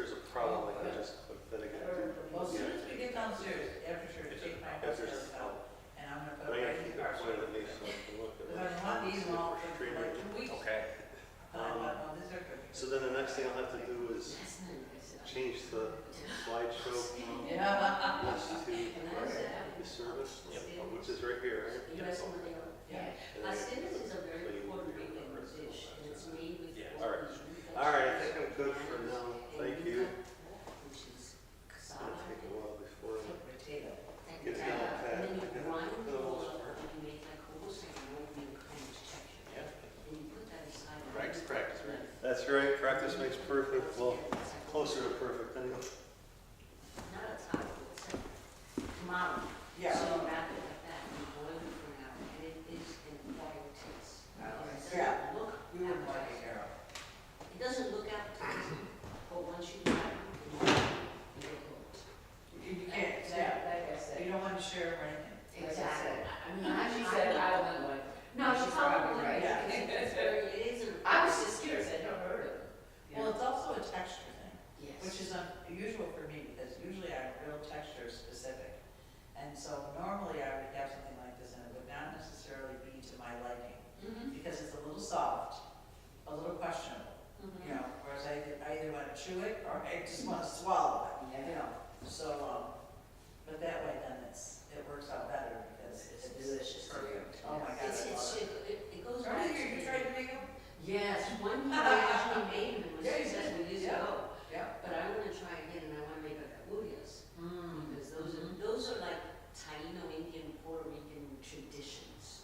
there's a problem, I can just click that again. Well, as soon as we get downstairs, after church, take my upstairs out, and I'm gonna put But I it right gotta in keep the car. it pointed at me so I can look at Because I want these all for Stream like it. 2 weeks. Okay. No, these are good. So then the next thing I'll have to do is change the slideshow from Yeah. this to the service, which is right here, right? Yeah. Pasteles is a very Puerto Rican dish, and it's made with Yeah. all Alright. these Alright, I think I'm good for now. Thank you. which is It's gonna cassava. take a while before I Potato. get it down pat. And then you grind For it the all most up, part. and you make like almost like an oatmeal kind of texture. Yeah. And you put that aside. Practice, practice, right? That's right, practice makes perfect. Well, closer to perfect anyway. Not a taco, it's a tomato. Yeah. So you wrap it like that, and you boil it for an hour, and it is an acquired taste. It Yeah. doesn't look You wouldn't like it, appetizing. Carol. It doesn't look appetizing, but once you wrap it, you get hooked. You can't, yeah. Like I said. You don't want to share or anything. Exactly. I mean, She said, I don't know. No, She's she's probably probably right. right. It's very, it is a. I was just curious, I'd never heard of it. Well, it's also a texture thing, Yes. which is unusual for me because usually I'm real texture specific. And so normally I would have something like this and it would not necessarily be to my liking Mhm. because it's a little soft, a little questionable, Mhm. you know, whereas I either want to chew it or I just want to swallow it, you know. So, but that way then it works out better because it's delicious. perfect. Oh my God, It's, I love it. it goes back to. You tried to make them? Yes, one year I actually made them, it was Yeah, you did. successful years Yeah. ago. Yeah. But I want to try again, and I want to make a cabulias, Mm. because those are like Taino Indian, Puerto Rican traditions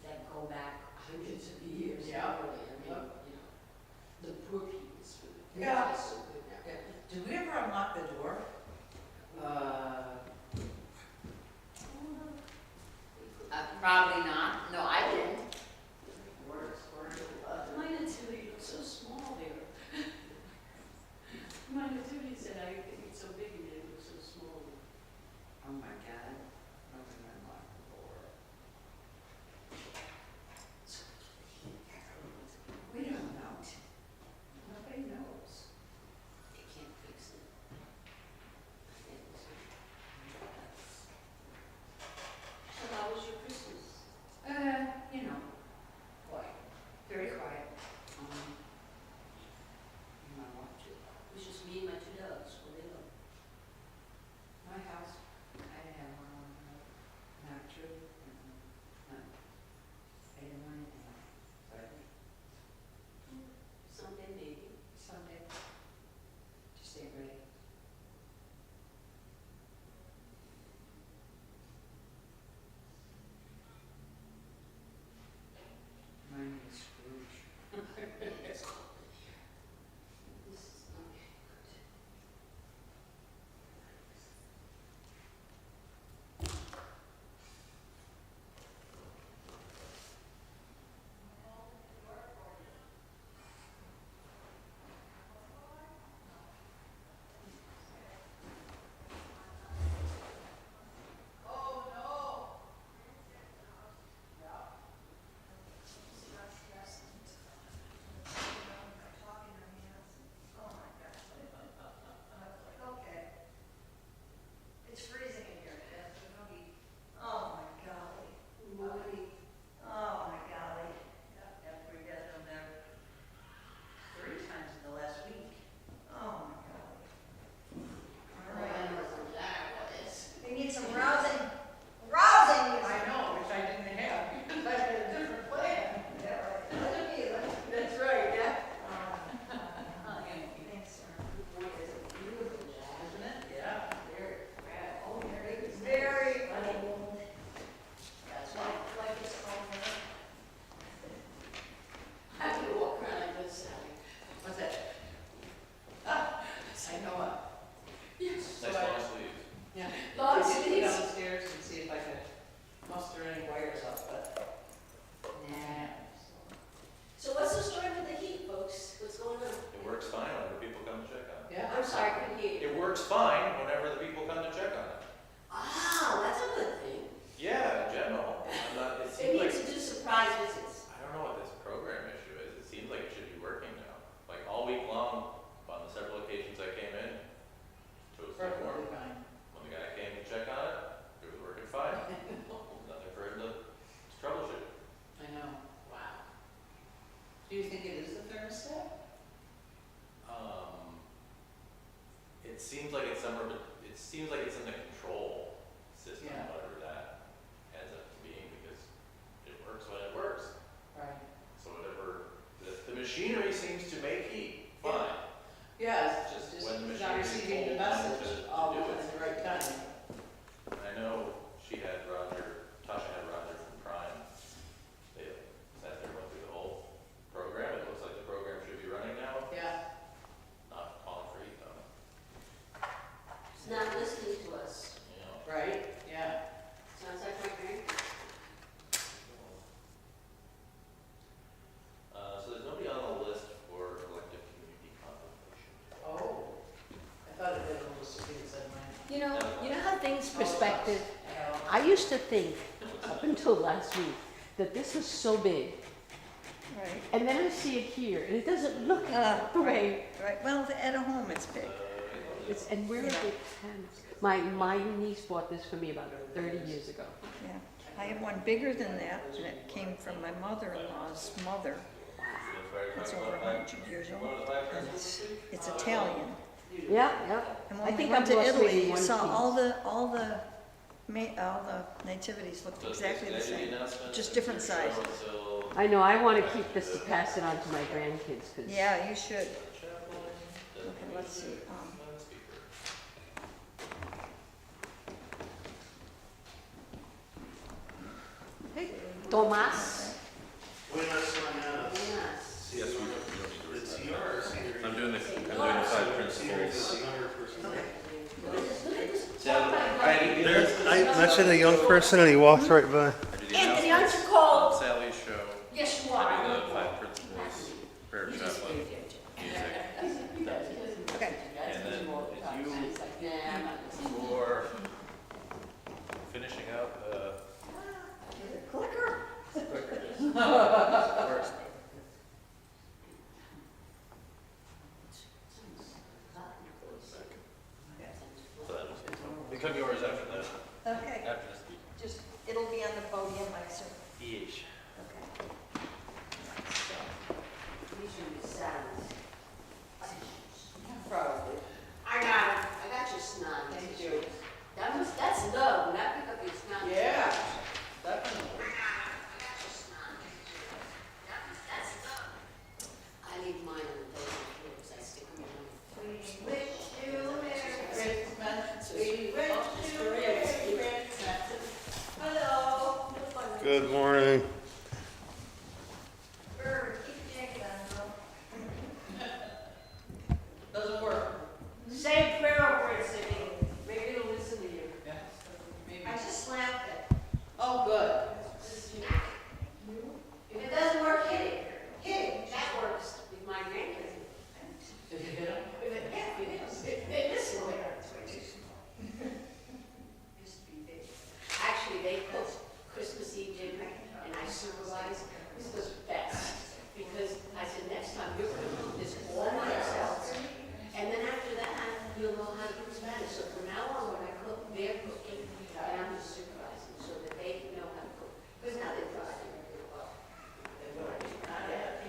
that go back hundreds of years. Yeah. Really. I mean, you know, the poor people's food. Yeah. It's so good now. Yeah. Did we ever unlock the door? Probably not, no, I didn't. My nativity looks so small there. My nativity said, I think it's so big and it looks so small. Oh my God, I'm gonna unlock the door. We don't know. Nobody knows. They can't fix it. So how was your Christmas? machinery seems to make heat, fine. Yeah, it's Just just when the not machinery's receiving the told when message to all do it. at the right time. I know she had Tasha had Roger from Prime. They sat there, went through the whole program. It looks like the program should be running now. Yeah. Not calling for heat though. It's not listening to us. You know. Right, yeah. Sounds like my grandpa. So there's nobody on the list for elective community contemplation. Oh, I thought it had a little things in mind. You know how things perspective, I used to think, up until last week, that this was so big. Right. And then I see it here, and it doesn't look the way, Right, well, at a home it's big. it's, and where are the panels? My niece bought this for me about 30 years ago. Yeah, I have one bigger than that, and it came from my mother-in-law's mother. It's over 100 years old, and it's Italian. Yeah, yeah. And I when we think went I've to lost maybe Italy, you one saw piece. all the nativities looked exactly the same, just different sizes. I know, I want to keep this to pass it on to my grandkids, because Yeah, you should. Okay, let's see. Tomás. Buenas mañanas. Yes. Yes, It's yours. I'm doing the 5 principles. I mentioned a young person and he walked right by. Anthony, aren't you cold? Sally's show. Yes, you are. I do the 5 principles, prayer chaplain, music. Okay. And then it's you for finishing out the Clicker. works. So that was, become yours after that, Okay, after this speech. just, it'll be on the podium, I assume. Yeesh. Okay. These are the salads. Probably. I got it. I got your snot. Thank you. That's love. When I pick up your snot. Yeah, definitely. That's love. I leave mine on the table because I stick them in. We wish you Merry Christmas. We wish you Merry Christmas. Hello. Good morning. Bird, keep your jacket on, girl. Doesn't work. Say a prayer over it, Cindy. Maybe it'll listen to you. Yeah. Maybe. I just slapped it. Oh, good. If it doesn't work, hit it. Hit it. That works with my grandkids. Did you hit him? They listen to it. Actually, they cook Christmas Eve dinner, and I supervise. This was best, because I said, next time you're going to cook this all myself. And then after that, you'll know how to cook Spanish. So from now on, when I cook, they're cooking, and I'm just supervising, so that they know how to cook. Because now they're trying to do it well.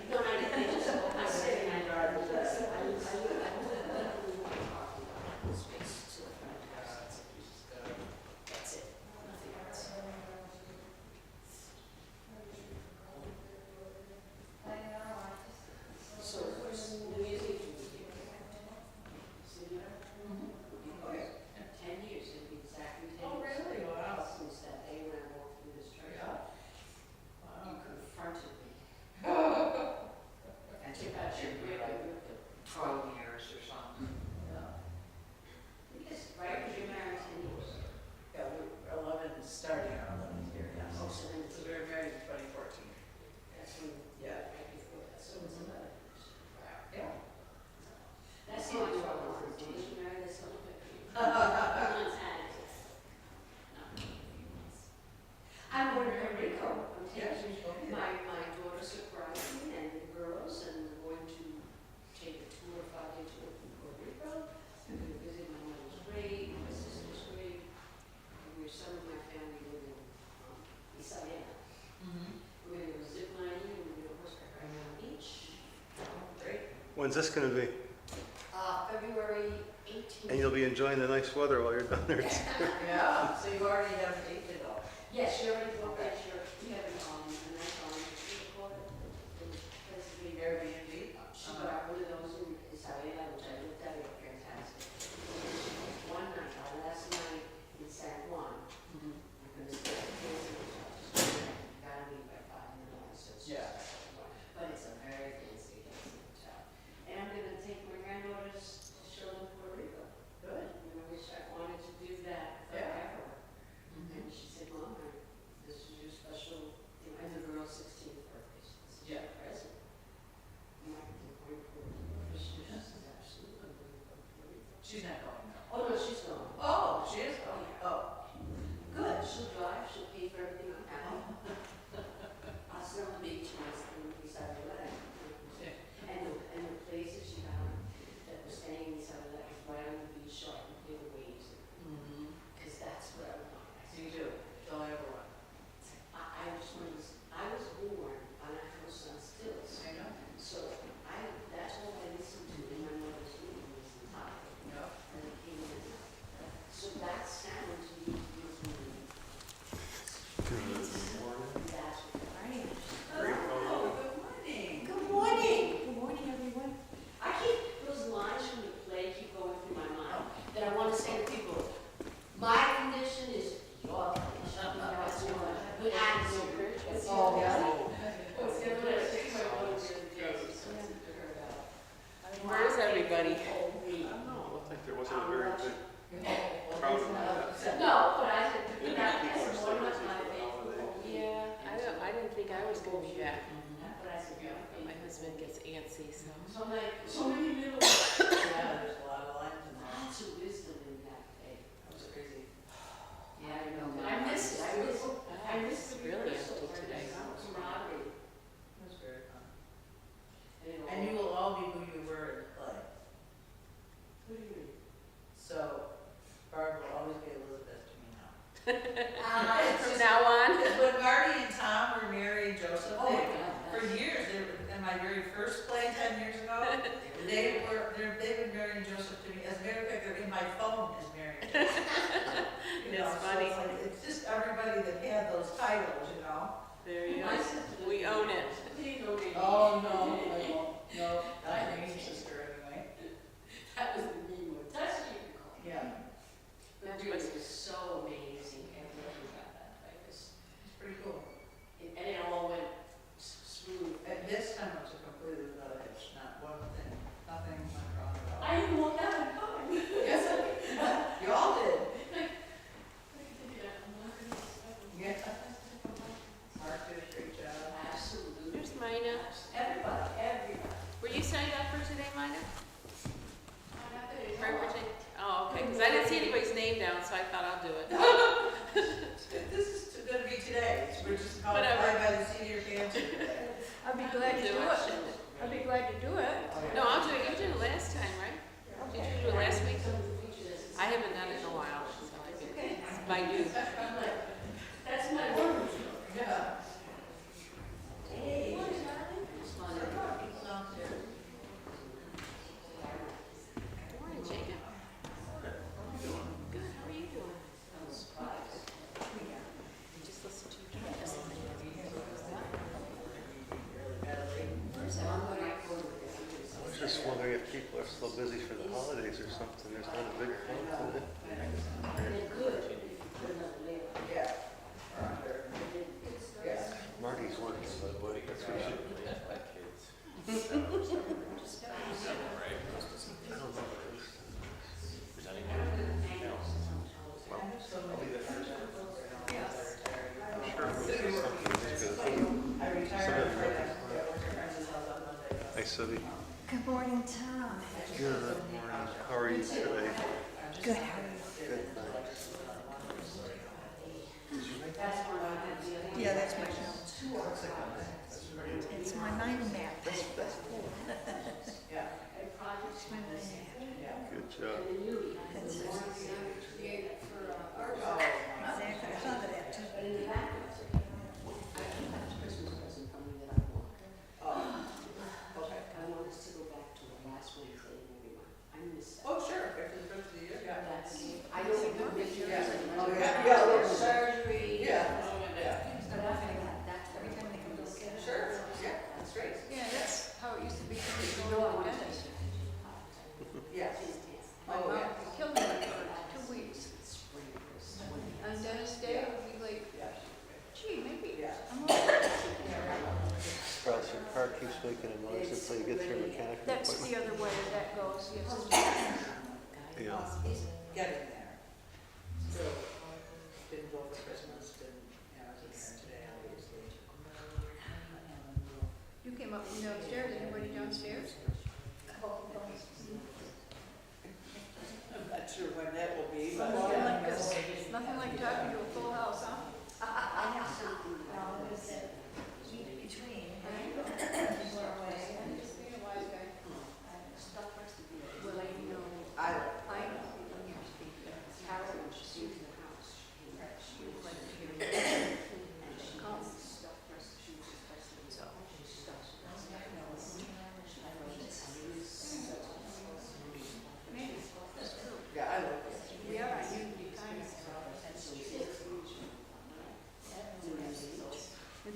No, I didn't, they just, I said, and I drive with us. I don't really want to talk about the space to the front house. That's it, nothing else. So, New Year's Eve, Oh, yeah. 10 years, it'll be exactly 10 years. Oh, really? Wow. Since that day when I walked through this church. Yeah. You confronted me. And you got your like 12 years or something. Yes, right, because you're married 10 years. Yeah, we were 11 starting our 11th year, yes. Oh, so then So we were married in 2014. that's when, Yeah. right before that, so it's 11 years. Yeah. That's the only trouble, once you're married, that's the only thing. I'm going to Puerto Rico. I'm Yes, taking my daughter surprised me and the girls, and we're going to take a tour, 5-day tour from Puerto Rico. We're going to visit my mother's grave, my sister's grave, and we're some of my family live in Isabela. We're going to go zip lining, and we're going to go horseback riding on the beach. Great. When's this gonna be? February 18th. And you'll be enjoying the nice weather while you're down there. Yeah, so you already have a date to go. Yes, you already booked that, sure. We have a nice, what do you call it? It's basically Airbnb. Oh, yeah. Where is everybody? I don't know, it looked like there wasn't a very big crowd of that. No, but I said, Maybe that- people are that's still one of busy my for the holiday. Yeah, I didn't think I was gonna be back. But I said, yeah. But my husband gets antsy, so. So like, so many little, Yeah, there's a lot of lines in there. lots of wisdom in that day. That was crazy. Yeah, I know. I miss it, I miss It's the really rehearsal, empty today. camaraderie. It was very fun. And And you will all be who you were in the play. What do you mean? So Barb will always be Elizabeth to me now. It's From just- now on. When Marty and Tom were Mary and Joseph, Oh, my they, God. for years, they were, in my very first play 10 years ago, they've been Mary and Joseph to me. As a matter of fact, they're in my phone as Mary and Joseph. You know, That's so funny. it's like, it's just everybody that had those titles, you know? There you My go. sister We didn't- own it. didn't know they Oh, needed- no, no, not Amy's sister anyway. That was the mean one. That's what you call it. Yeah, That really was so amazing, and then we got that, like this. it's pretty cool. And it all went smooth. And this time was a completely without a hitch, not one thing, nothing went wrong at all. I didn't walk out in time. Yes, you all did. Yeah. Mark did a great job. Absolutely. There's Mina. Everybody. Were you signed up for today, Mina? For Virginia? Oh, okay, because I didn't see anybody's name down, so I thought I'll do it. This is gonna be today, we're just called Whatever. Fly by the Seat of Your Pants today. I'd be glad to do it. I'd be glad to do it. No, I'll do it. You did it last time, right? Did you do it last week? I haven't done it in a while, so it's by you. That's my word. Yeah. Hey. People downstairs. Good morning, Jacob. Good, how are you doing? Just listen to your tracks. I was just wondering if people are still busy for the holidays or something, there's not a big crowd today. Yeah. Yeah. Marty's working, by the way, that's what she, My kids. I don't know. what it is. Presenting now. I'll be the first one. I'm sure Yeah. it was something good. I retired Somebody from wrote that. it. Yeah, worked at Friends' house on Monday. Hi, Sylvie. Good morning, Tom. Good morning. How are you today? Good, how are you? Good, thanks. Did you make That's one I did the other day. Yeah, that's my notes. It's my mind map. That's cool. Yeah. It's my mind map. Good job. That's it. Oh, Exactly, I thought of that too. But in the back, I think that's a Christmas present from me that I want. oh, okay. I want us to go back to the last Wednesday in every month. I miss that. Oh, sure, after the first of the year, yeah. That's, I don't think the pictures Yeah. and Oh, yeah. Yeah, little little surgery. Yeah. Yeah. But I think that's every time they come to look at it. Sure, yeah, that's great. Yeah, that's how it used to be. You know I want to taste it. Yes. My Oh, mom yeah. killed me for 2 weeks. On Dennis Day, it would be like, gee, maybe Yeah. I'm all right. Else your car keeps making a noise until you get to your mechanic That's appointment. the other way that goes, yes. Yeah. He's getting there. Still, didn't go for Christmas, didn't, yeah, I was in there today, obviously. You came up from downstairs, anybody downstairs? I'm not sure when that will be, but Nothing yeah. like this, nothing like talking to a full house, huh? I have something. Between. People are away, and just being a wise guy. Stuff has to be. Well, I know. I, I know. Carol, when she sees the house, she was like, and she comes, stuff has to, she was supposed to, so she stuffs. Maybe, that's true. yeah, I like it. We are, you kind of.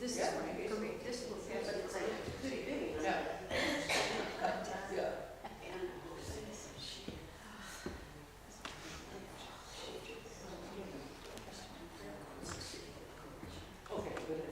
This is Yeah. for me, this will get, but it's like pretty big. Yeah. Yeah. Okay, good.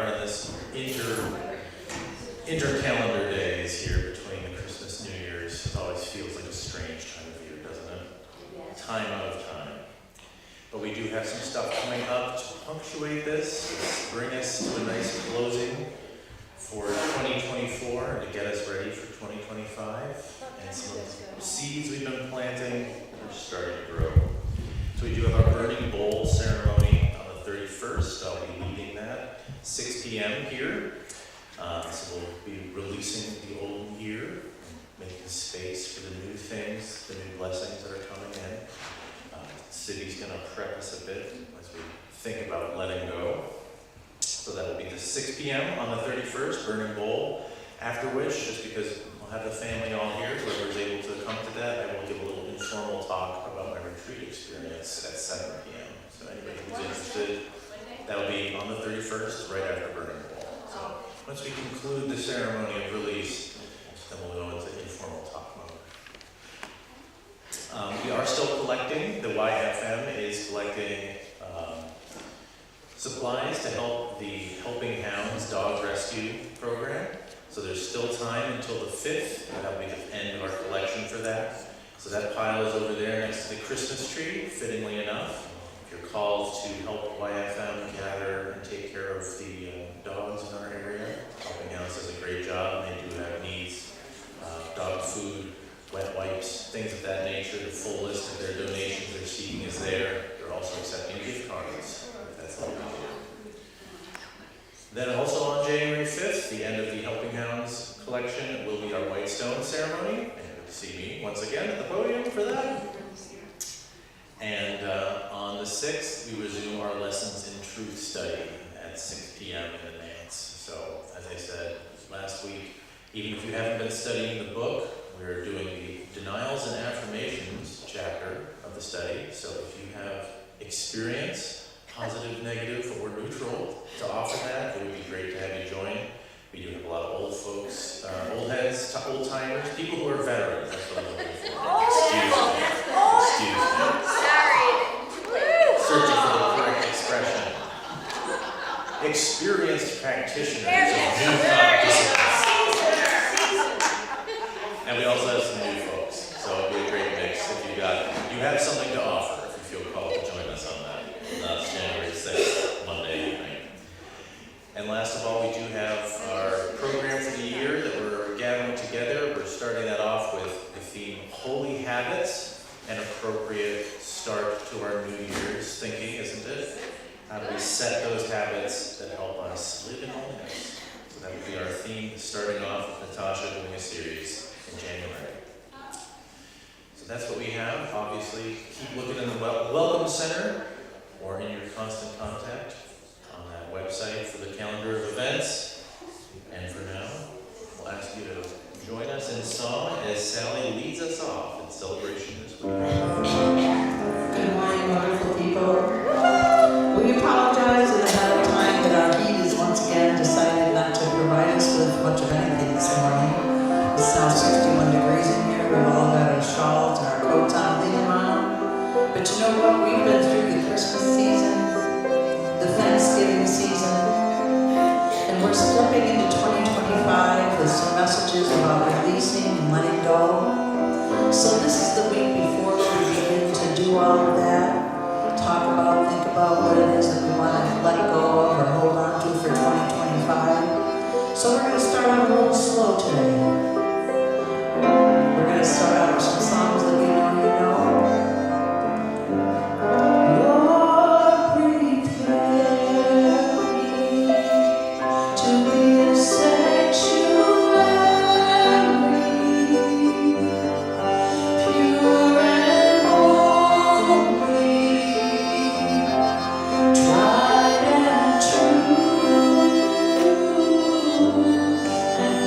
are in this inter-calendar days here between the Christmas, New Year's. It always feels like a strange time of year, doesn't it? Time out of time. But we do have some stuff coming up to punctuate this, to bring us to a nice closing for 2024 and to get us ready for 2025. And some of the seeds we've been planting are starting to grow. So we do have our Burning Bowl ceremony on the 31st. I'll be leading that, 6 p.m. here. So we'll be releasing the old year and making space for the new things, the new blessings that are coming in. The city's going to prep us a bit as we think about letting go. So that will be the 6 p.m. on the 31st, Burning Bowl. After which, just because we'll have the family all here, whoever's able to come to that, I will give a little informal talk about my retreat experience at 7 p.m. So anybody who's interested, that'll be on the 31st, right after Burning Bowl. So once we conclude the ceremony of release, then we'll go into informal talk mode. We are still collecting. The YFM is collecting supplies to help the Helping Hounds dog rescue program. So there's still time until the 5th, and that'll be the end of our collection for that. So that pile is over there next to the Christmas tree, fittingly enough. If you're called to help YFM gather and take care of the dogs in our area, Helping Hounds does a great job. They do have needs, dog food, wet wipes, things of that nature. The full list of their donations they're seeking is there. They're also accepting gift cards, if that's something you do. Then also on January 5th, the end of the Helping Hounds collection will be our White Stone ceremony. And you get to see me once again at the podium for that. And on the 6th, we resume our Lessons in Truth study at 6 p.m. in the Nance. So, as I said last week, even if you haven't been studying the book, we're doing the Denials and Affirmations chapter of the study. So if you have experience, positive, negative, or neutral, to offer that, it would be great to have you join. We do have a lot of old folks, old heads, old timers, people who are veterans. That's what I'm looking for. Excuse me. Searching for the correct expression. Experienced practitioners of new thought disciplines. And we also have some new folks, so it'll be a great mix if you have something to offer, if you feel called to join us on that. That's January 6th, Monday evening. And last of all, we do have our program for the year that we're gathering together. We're starting that off with the theme Holy Habits, an appropriate start to our New Year's thinking, isn't it? How do we set those habits that help us live in holiness? So that would be our theme, starting off with Natasha doing a series in January. So that's what we have. Obviously, keep looking in the Welcome Center or in your constant contact on that website for the calendar of events. And for now, we'll ask you to join us in song as Sally leads us off in celebration this week. Good morning, wonderful people. We apologize in ahead of time that our heat has once again decided not to provide us with much of anything this morning. It's now 61 degrees in here. We've all got our shawls and our coats on, leave them on. But you know what? We've been through the Christmas season, the Thanksgiving season, and we're stepping into 2025 with some messages about releasing and letting go. So this is the week before we begin to do all of that. Talk about, think about what it is that we want to let go of or hold on to for 2025. So we're going to start out a little slow today. We're going to start out with some songs that we know you know. Lord, prepare me to be a sanctuary, pure and holy. Tried and true, and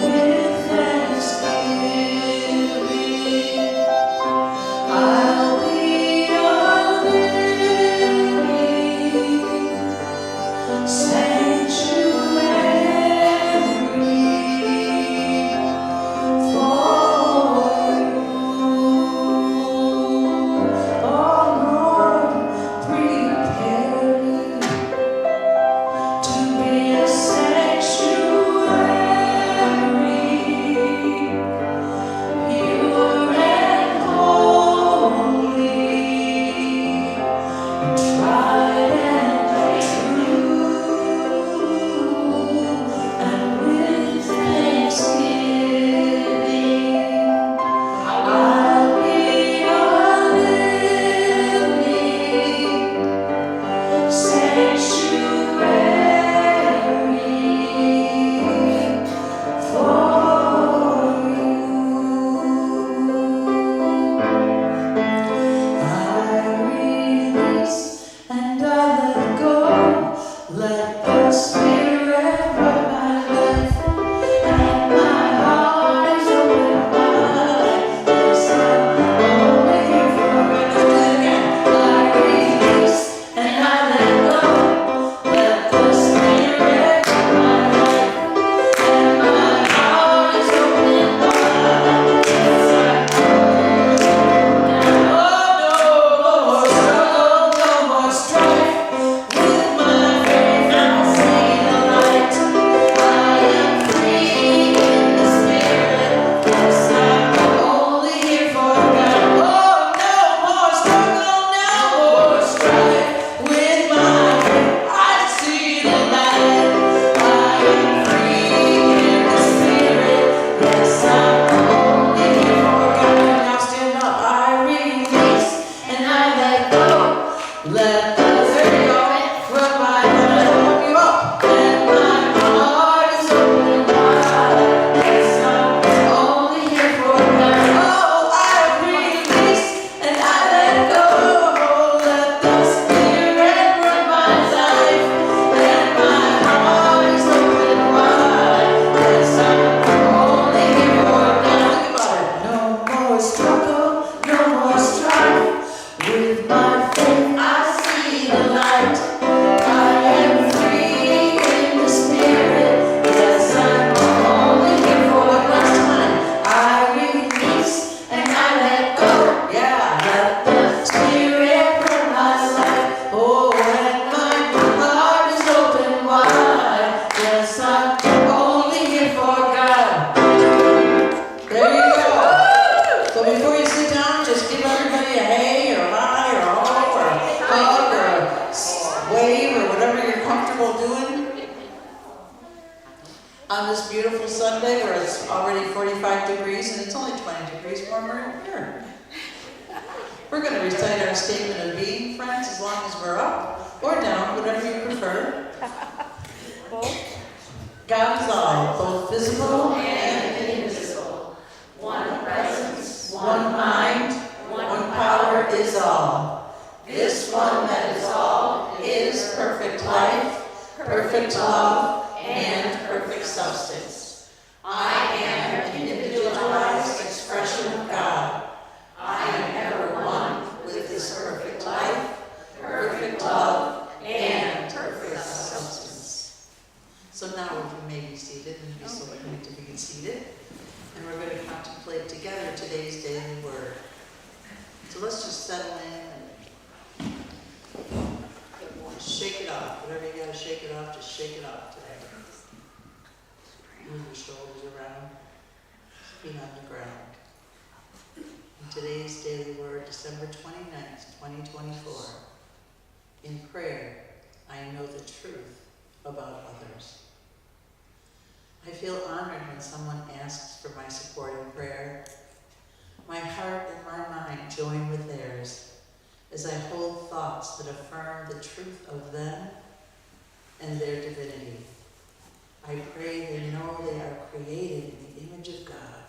On this beautiful Sunday where it's already 45 degrees and it's only 20 degrees warmer in here. We're going to recite our statement of being, friends, as long as we're up or down, whatever you prefer. God is all, both visible and invisible. One presence, one mind, one power is all. This one that is all is perfect life, perfect love, and perfect substance. I am an individualized expression of God. I am ever one with this perfect life, perfect love, and perfect substance. So now we may be seated and be so lucky to be seated. And we're going to contemplate together today's daily word. So let's just settle in and shake it off. Whatever you got to shake it off, just shake it off today. Move your shoulders around, feet on the ground. And today's daily word, December 29th, 2024. In prayer, I know the truth about others. I feel honored when someone asks for my support in prayer. My heart and my mind join with theirs as I hold thoughts that affirm the truth of them and their divinity. I pray they know they are created in the image of God,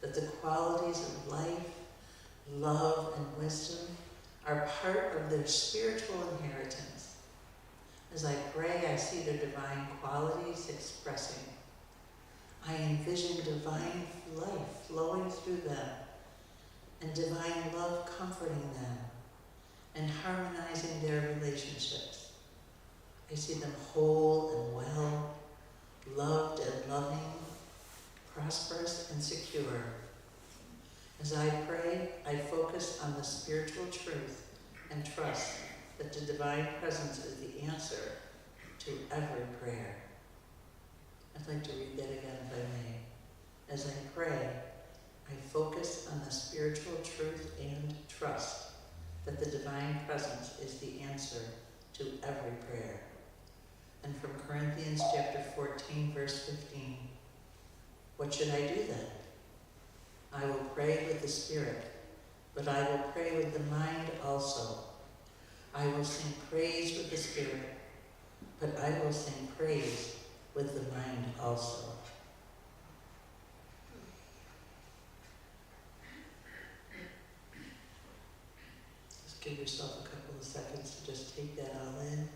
that the qualities of life, love, and wisdom are part of their spiritual inheritance. As I pray, I see their divine qualities expressing. I envision divine life flowing through them, and divine love comforting them, and harmonizing their relationships. I see them whole and well, loved and loving, prosperous and secure. As I pray, I focus on the spiritual truth and trust that the divine presence is the answer to every prayer. I'd like to read that again if I may. As I pray, I focus on the spiritual truth and trust that the divine presence is the answer to every prayer. And from Corinthians chapter 14, verse 15, what should I do then? I will pray with the Spirit, but I will pray with the mind also. I will sing praise with the Spirit, but I will sing praise with the mind also. Just give yourself a couple of seconds to just take that all in.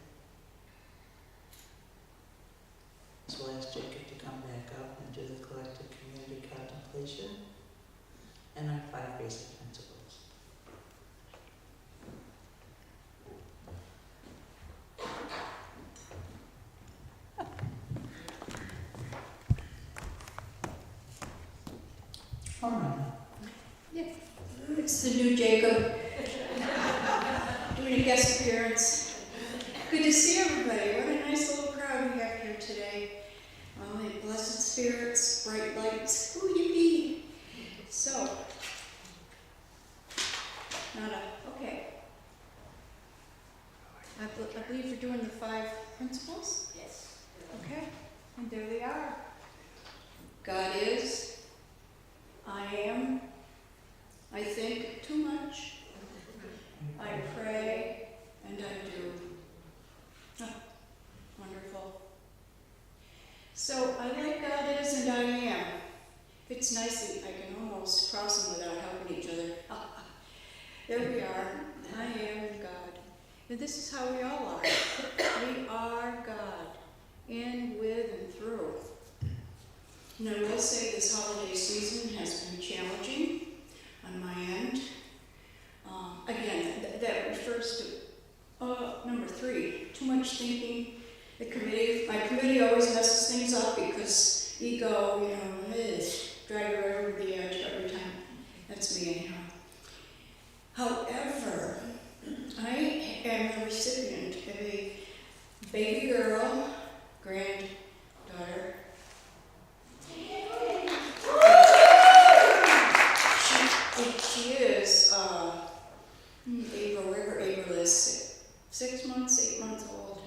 So we'll ask Jacob to come back up and do the collective community contemplation and our 5 basic principles. All right. It's the new Jacob doing a guest appearance. Good to see everybody. What a nice little crowd we have here today. Blessed spirits, bright lights. Ooh, yippee. So, okay. I believe you're doing the 5 principles? Yes. Okay, and there they are. God is, I am, I think too much, I pray, and I do. Oh, wonderful. So I like God is and I am. Fits nicely. I can almost cross them without helping each other. There we are. I am God. And this is how we all are. We are God, in, with, and through. And I will say this holiday season has been challenging on my end. Again, that refers to number 3, too much thinking. My committee always messes things up because ego, drag her over the edge every time. That's me anyhow. However, I am the recipient of a baby girl, granddaughter. She is Ava is 6 months, 8 months old.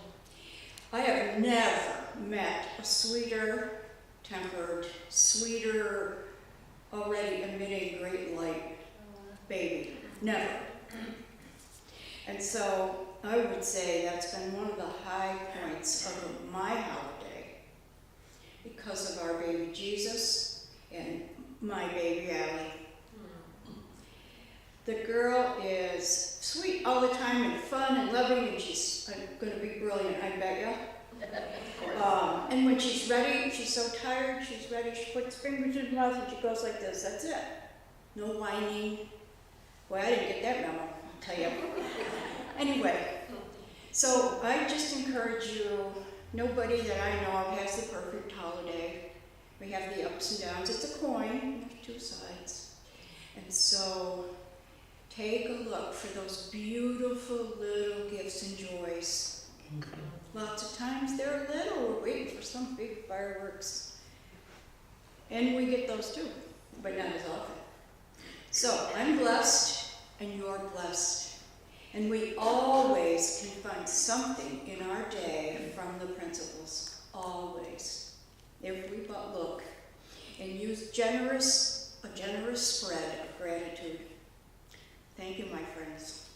I have never met a sweeter, tempered, sweeter, already emitting great light baby. Never. And so I would say that's been one of the high points of my holiday because of our baby Jesus and my baby Allie. The girl is sweet all the time and fun and loving, and she's going to be brilliant, I bet ya. And when she's ready, she's so tired, she's ready, she puts fingers in her mouth and she goes like this, that's it. No whining. Well, I didn't get that memo, I'll tell you. Anyway, so I just encourage you, nobody that I know of has the perfect holiday. We have the ups and downs. It's a coin, there's two sides. And so take a look for those beautiful little gifts and joys. Lots of times they're little, we're waiting for some big fireworks. And we get those too, but not as often. So I'm blessed and you're blessed. And we always can find something in our day from the principles, always. If we but look and use a generous spread of gratitude. Thank you, my friends.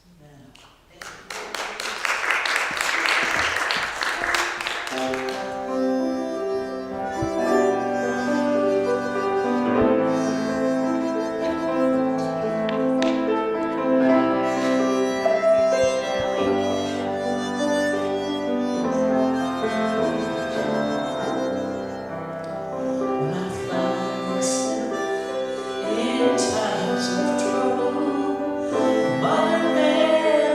In times of trouble, Mother Mary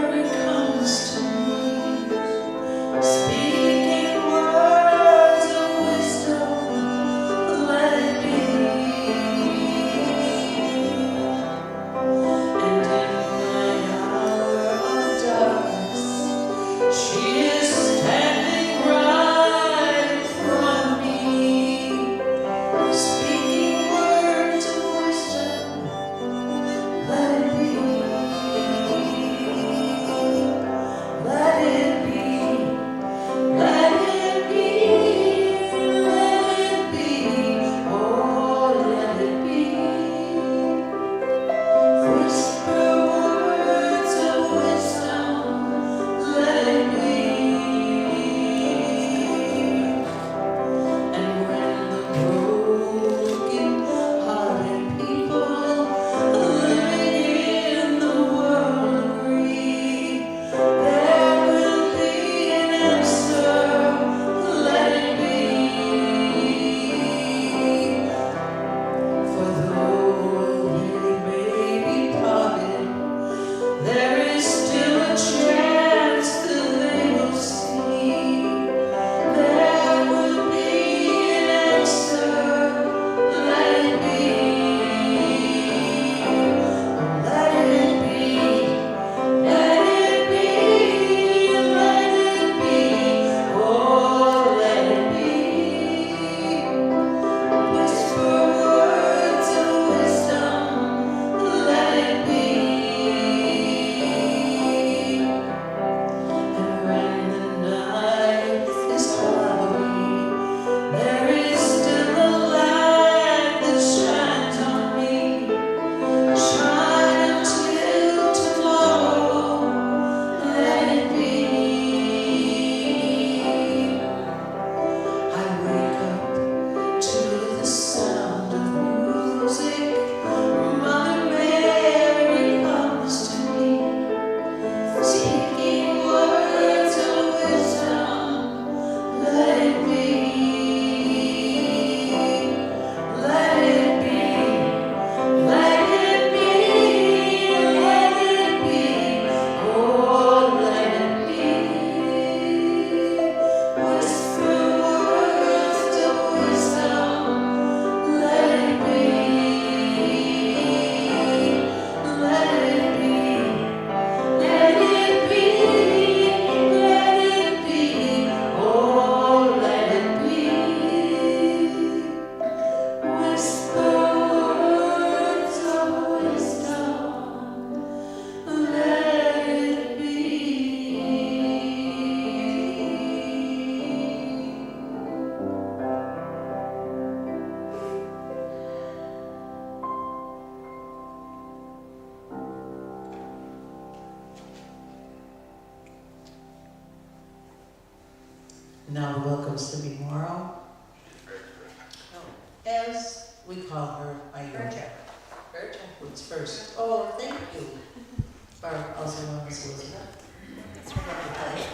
We call her Ayuja. What's first? Oh, thank you. Barb, also known as Elizabeth. That's right.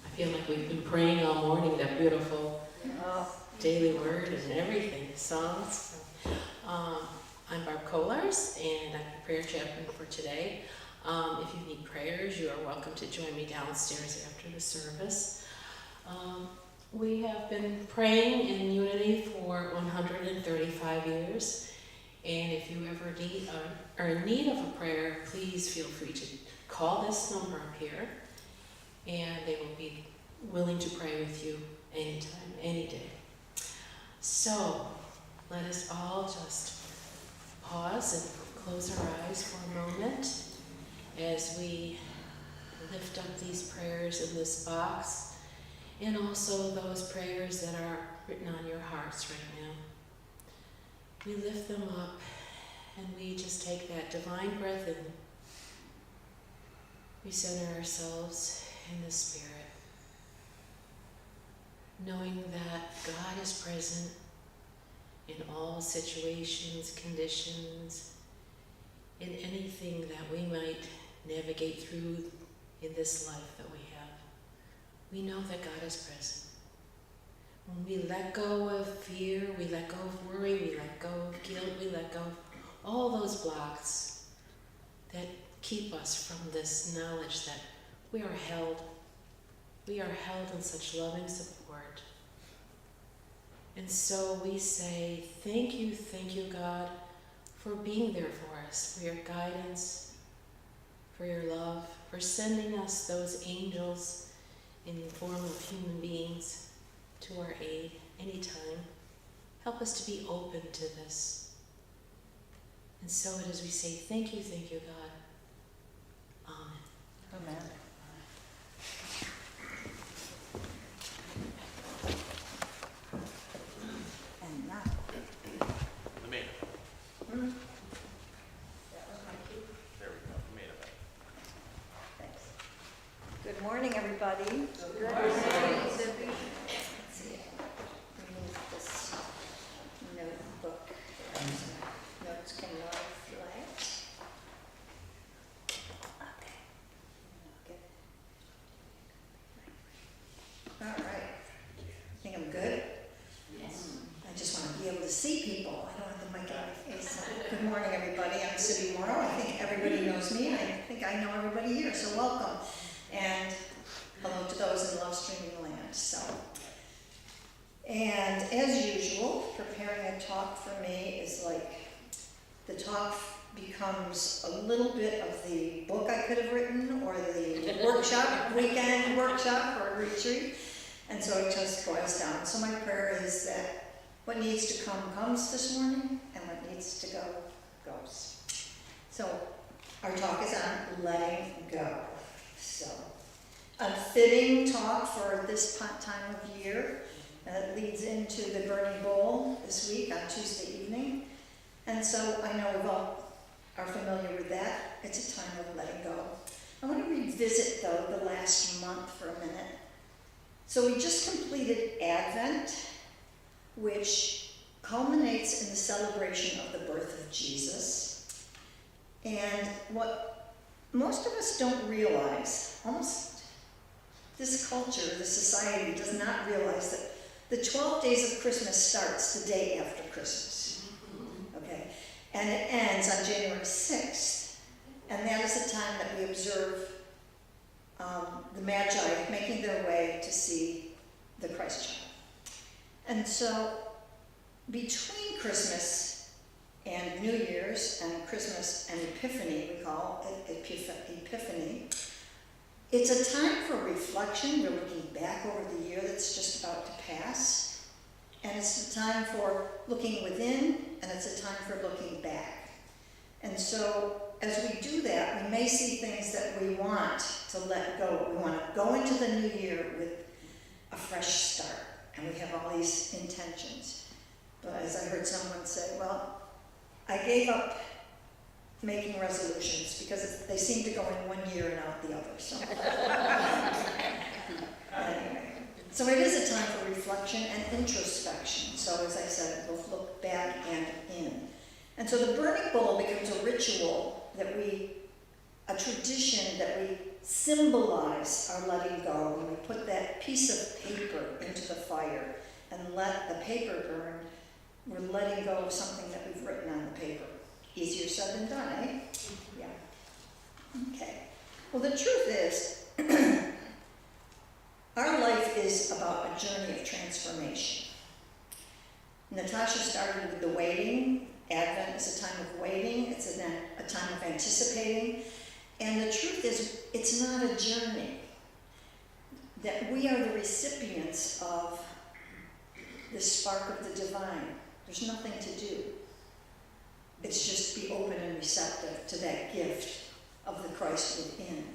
I feel like we've been praying all morning, that beautiful daily word and everything, songs. I'm Barb Kolars, and I'm the prayer chaplain for today. If you need prayers, you are welcome to join me downstairs after the service. We have been praying in unity for 135 years, and if you ever are in need of a prayer, please feel free to call this number up here, and they will be willing to pray with you anytime, any day. So, let us all just pause and close our eyes for a moment as we lift up these prayers in this box, and also those prayers that are written on your hearts right now. We lift them up and we just take that divine breath in. We center ourselves in the Spirit, knowing that God is present in all situations, conditions, in anything that we might navigate through in this life that we have. We know that God is present. When we let go of fear, we let go of worry, we let go of guilt, we let go of all those blocks that keep us from this knowledge that we are held in such loving support. And so we say, thank you, God, for being there for us, for your guidance, for your love, for sending us those angels in the form of human beings to our aid anytime. Help us to be open to this. And so it is we say, thank you, God. Amen. Amen. And now, Amanda. that was my cue. There we go. Amanda. Thanks. Good morning, everybody. Good morning. Let's see. Remove this notebook. Notes can lie flat. Okay. All right. Think I'm good? Yes. I just want to be able to see people. I don't have the mic on my face. Good morning, everybody. I'm Sylvie Morrow. I think everybody knows me. I think I know everybody here, so welcome. And hello to those in love streaming land. And as usual, preparing a talk for me is like the talk becomes a little bit of the book I could have written or the weekend workshop or retreat. And so it just boils down. So my prayer is that what needs to come comes this morning, and what needs to go goes. So our talk is on letting go. So a fitting talk for this time of year. It leads into the Burning Bowl this week on Tuesday evening. And so I know we all are familiar with that. It's a time of letting go. I want to revisit, though, the last month for a minute. So we just completed Advent, which culminates in the celebration of the birth of Jesus. And what most of us don't realize, almost this culture, this society does not realize that the 12 days of Christmas starts the day after Christmas, okay? And it ends on January 6th. And that is the time that we observe the Magi making their way to see the Christ child. And so between Christmas and New Year's and Christmas and Epiphany, we call it Epiphany, it's a time for reflection. We're looking back over the year that's just about to pass. And it's a time for looking within, and it's a time for looking back. And so as we do that, we may see things that we want to let go. We want to go into the new year with a fresh start, and we have all these intentions. But as I heard someone say, well, I gave up making resolutions because they seem to go in one year and out the other. So anyway, So it is a time for reflection and introspection. So as I said, both look back and in. And so the burning bowl becomes a ritual a tradition that we symbolize our letting go. When we put that piece of paper into the fire and let the paper burn, we're letting go of something that we've written on the paper. Easier said than done, eh? Yeah. Okay. Well, the truth is, our life is about a journey of transformation. Natasha started with the waiting. Advent is a time of waiting. It's a time of anticipating. And the truth is, it's not a journey. That we are the recipients of the spark of the divine. There's nothing to do. It's just be open and receptive to that gift of the Christ within.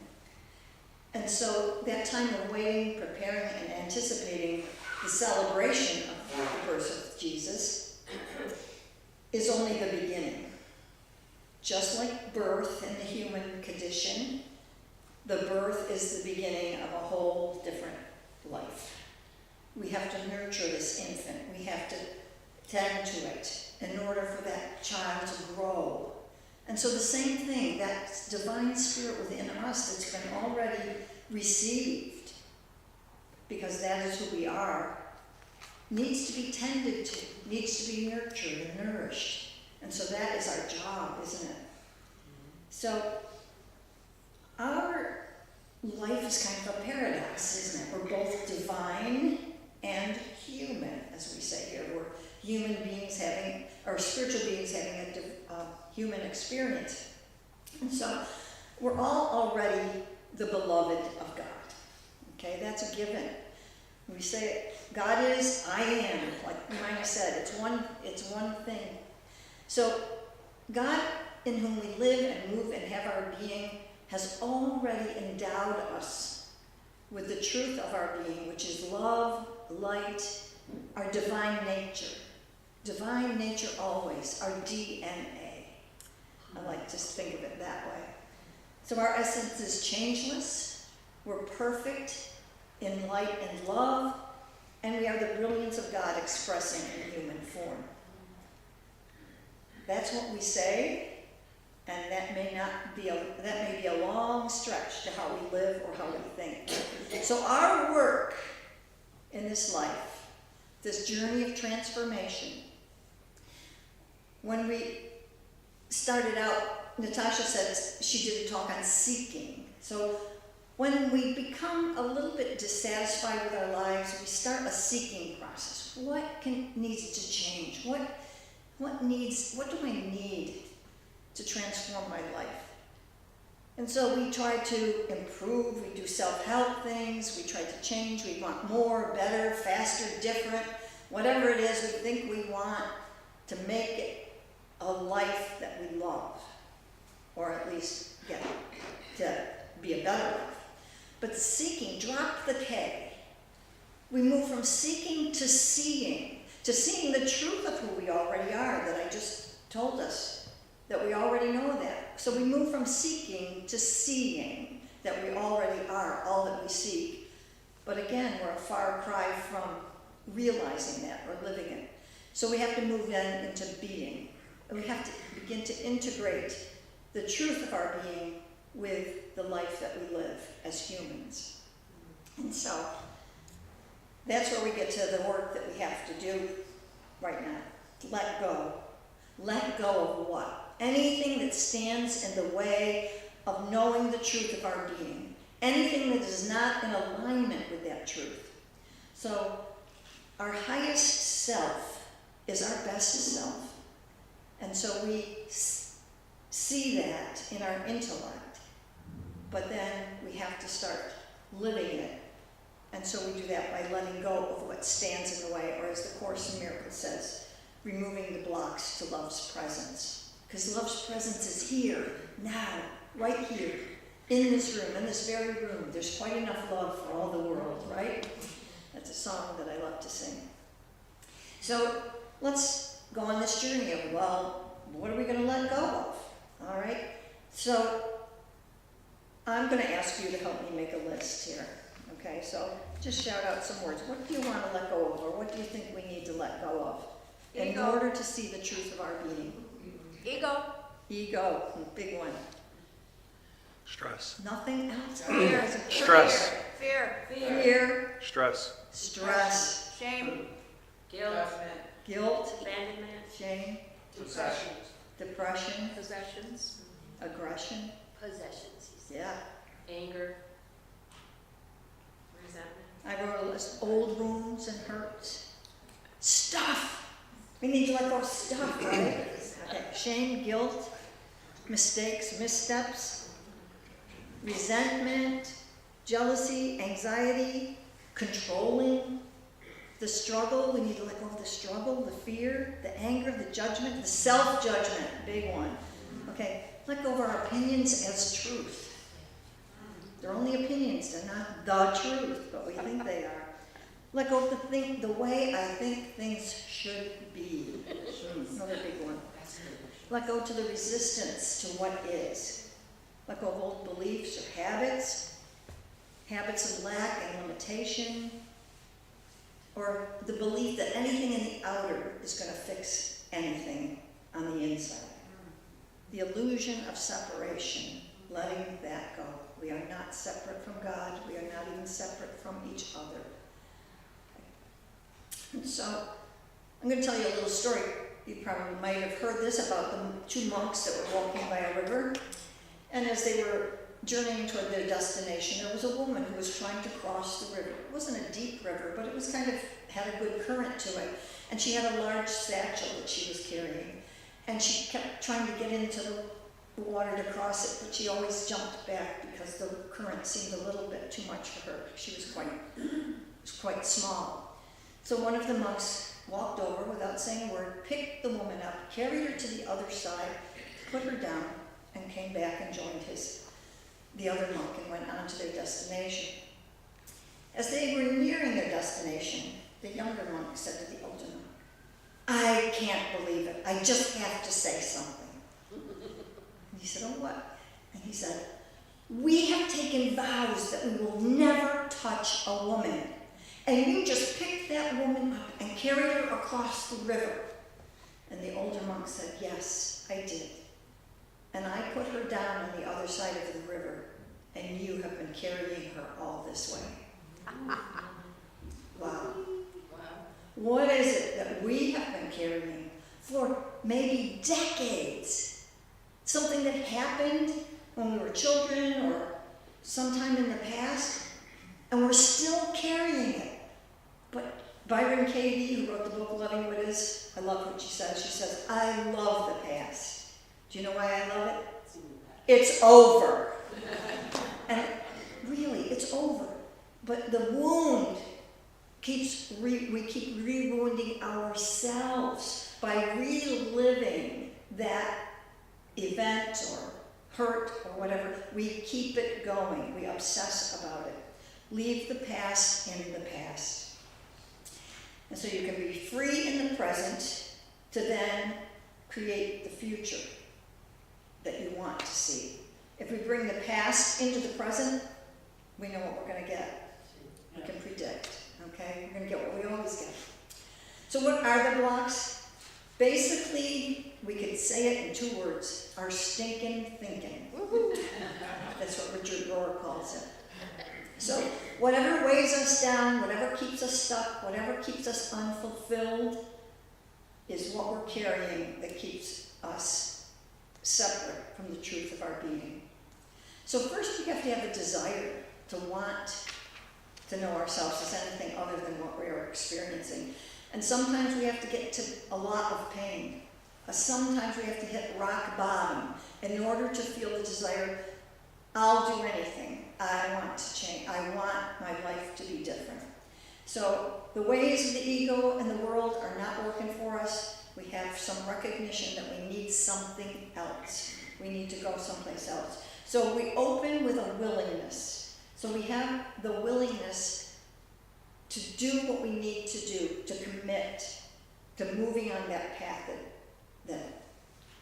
And so that time of waiting, preparing, and anticipating the celebration of the birth of Jesus is only the beginning. Just like birth in the human condition, the birth is the beginning of a whole different life. We have to nurture this infant. We have to tend to it in order for that child to grow. And so the same thing, that divine spirit within us that's been already received, because that is who we are, needs to be tended to, needs to be nurtured and nourished. And so that is our job, isn't it? So our life is kind of a paradox, isn't it? We're both divine and human, as we say here. We're human beings having, or spiritual beings having a human experience. And so we're all already the beloved of God. Okay, that's a given. We say, God is, I am, like Maya said, it's one thing. So God, in whom we live and move and have our being, has already endowed us with the truth of our being, which is love, light, our divine nature. Divine nature always, our DNA. I like to think of it that way. So our essence is changeless, we're perfect in light and love, and we are the brilliance of God expressing in human form. That's what we say, and that may be a long stretch to how we live or how we think. So our work in this life, this journey of transformation, when we started out, Natasha said she did a talk on seeking. So when we become a little bit dissatisfied with our lives, we start a seeking process. What needs to change? What do I need to transform my life? And so we try to improve, we do self-help things, we try to change, we want more, better, faster, different, whatever it is we think we want to make it a life that we love, or at least get to be a better life. But seeking, drop the K. We move from seeking to seeing the truth of who we already are, that I just told us, that we already know that. So we move from seeking to seeing that we already are, all that we seek. But again, we're a far cry from realizing that or living it. So we have to move then into being. And we have to begin to integrate the truth of our being with the life that we live as humans. And so that's where we get to the work that we have to do right now. Let go. Let go of what? Anything that stands in the way of knowing the truth of our being. Anything that is not in alignment with that truth. So our highest self is our best self. And so we see that in our intellect. But then we have to start living it. And so we do that by letting go of what stands in the way, or as the Course in Miracles says, removing the blocks to love's presence. Because love's presence is here, now, right here, in this room, in this very room. There's quite enough love for all the world, right? That's a song that I love to sing. So let's go on this journey of, well, what are we going to let go of? All right? So I'm going to ask you to help me make a list here, Okay, so just shout out some words. What do you want to let go of, or what do you think we need to let go of in Ego. order to see the truth of our being? Ego. Ego, big one. Stress. Nothing else. Fear. Stress. Fear. Fear, Stress. stress, Shame. Guilt, guilt, abandonment, shame, Possessions. depression, Possessions. aggression. possessions, he said. Yeah. Anger. Resentment. I wrote a list. Old wounds and hurts. Stuff. We need to let go of stuff, right? Okay. Shame, guilt, mistakes, missteps, resentment, jealousy, anxiety, controlling, the struggle. We need to let go of the struggle, the fear, the anger, the judgment, the self-judgment, big one. Okay, let go of our opinions as truth. They're only opinions, they're not the truth, but we think they are. Let go of the way I think things should be. Another big one. Let go to the resistance to what is. Let go of old beliefs or habits of lack and limitation, or the belief that anything in the outer is going to fix anything on the inside. The illusion of separation, letting that go. We are not separate from God. We are not even separate from each other. And so, I'm going to tell you a little story. You probably might have heard this about the two monks that were walking by a river. And as they were journeying toward their destination, there was a woman who was trying to cross the river. It wasn't a deep river, but it was kind of, had a good current to it. And she had a large satchel that she was carrying. And she kept trying to get into the water to cross it, but she always jumped back because the current seemed a little bit too much for her. She was quite small. So one of the monks walked over without saying a word, picked the woman up, carried her to the other side, put her down, and came back and joined the other monk and went on to their destination. As they were nearing their destination, the younger monk said to the older monk, "I can't believe it. I just have to say something." And he said, "Oh, what?" And he said, "We have taken vows that we will never touch a woman. And you just picked that woman up and carried her across the river." And the older monk said, "Yes, I did. And I put her down on the other side of the river, and you have been carrying her all this way." Wow. What is it that we have been carrying for maybe decades? Something that happened when we were children or sometime in the past, and we're still carrying it. But Byron Katie, who wrote the book Loving What Is, I love what she says. She says, "I love the past. Do you know why I love it? It's over." And really, it's over. But the wound we keep re-wounding ourselves by reliving that event or hurt or whatever. We keep it going. We obsess about it. Leave the past in the past. And so you can be free in the present to then create the future that you want to see. If we bring the past into the present, we know what we're going to get. We can predict, okay? We're going to get what we always get. So what are the blocks? Basically, we could say it in 2 words: our stinking thinking. That's what Richard Rohr calls it. So whatever weighs us down, whatever keeps us stuck, whatever keeps us unfulfilled is what we're carrying that keeps us separate from the truth of our being. So first we have to have a desire to want to know ourselves as anything other than what we are experiencing. And sometimes we have to get to a lot of pain. Sometimes we have to hit rock bottom in order to feel the desire, I'll do anything. I want to change. I want my life to be different. So the ways of the ego and the world are not working for us. We have some recognition that we need something else. We need to go someplace else. So we open with a willingness. So we have the willingness to do what we need to do, to commit to moving on that path, that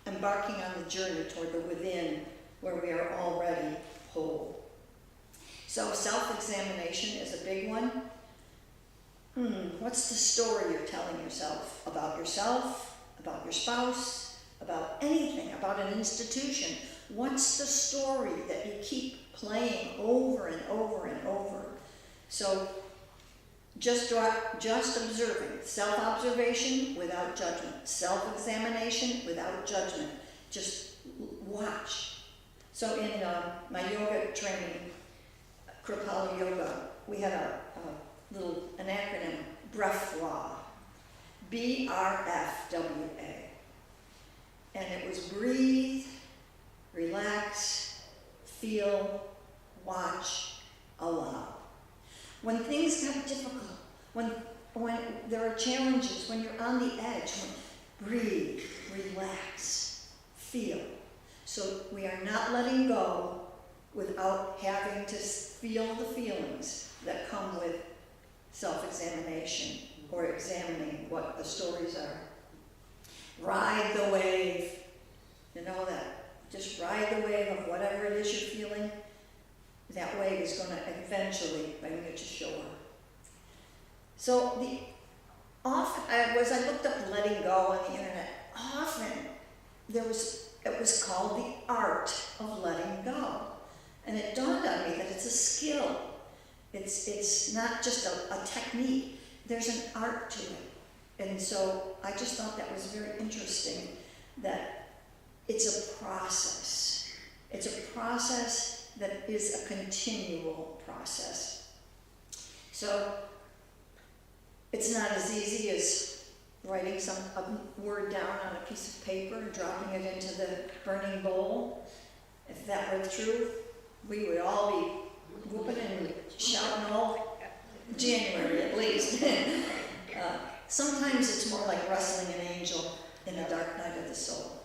embarking on the journey toward the within, where we are already whole. So So self-examination is a big one. What's the story you're telling yourself, about your spouse, about anything, about an institution? What's the story that you keep playing over and over and over? So just observing, self-observation without judgment, self-examination without judgment. Just watch. So in my yoga training, Kripalu Yoga, we had an acronym, BREFWA, BRFWA. And it was breathe, relax, feel, watch, allow. When things got difficult, when there are challenges, when you're on the edge, breathe, relax, feel. So we are not letting go without having to feel the feelings that come with self-examination or examining what the stories are. Ride the wave. You know that. Just ride the wave of whatever it is you're feeling. That wave is going to eventually bring you to shore. So as I looked up letting go on the internet, often it was called the art of letting go. And it dawned on me that it's a skill. It's not just a technique. There's an art to it. And so I just thought that was very interesting, that it's a process. It's a process that is a continual process. So it's not as easy as writing a word down on a piece of paper and dropping it into the burning bowl. If that were true, we would all be whooping and shouting all January at least. Sometimes it's more like wrestling an angel in the dark night of the soul.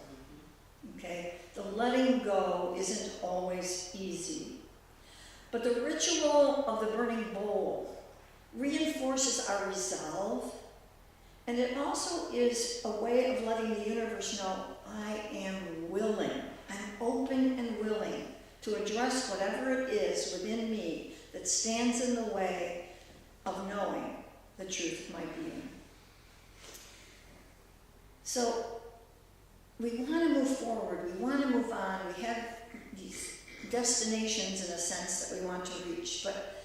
Okay? The letting go isn't always easy. But the ritual of the burning bowl reinforces our resolve, and it also is a way of letting the universe know, I am willing, I'm open and willing to address whatever it is within me that stands in the way of knowing the truth of my being. So we want to move forward, we want to move on, we have these destinations in a sense that we want to reach, but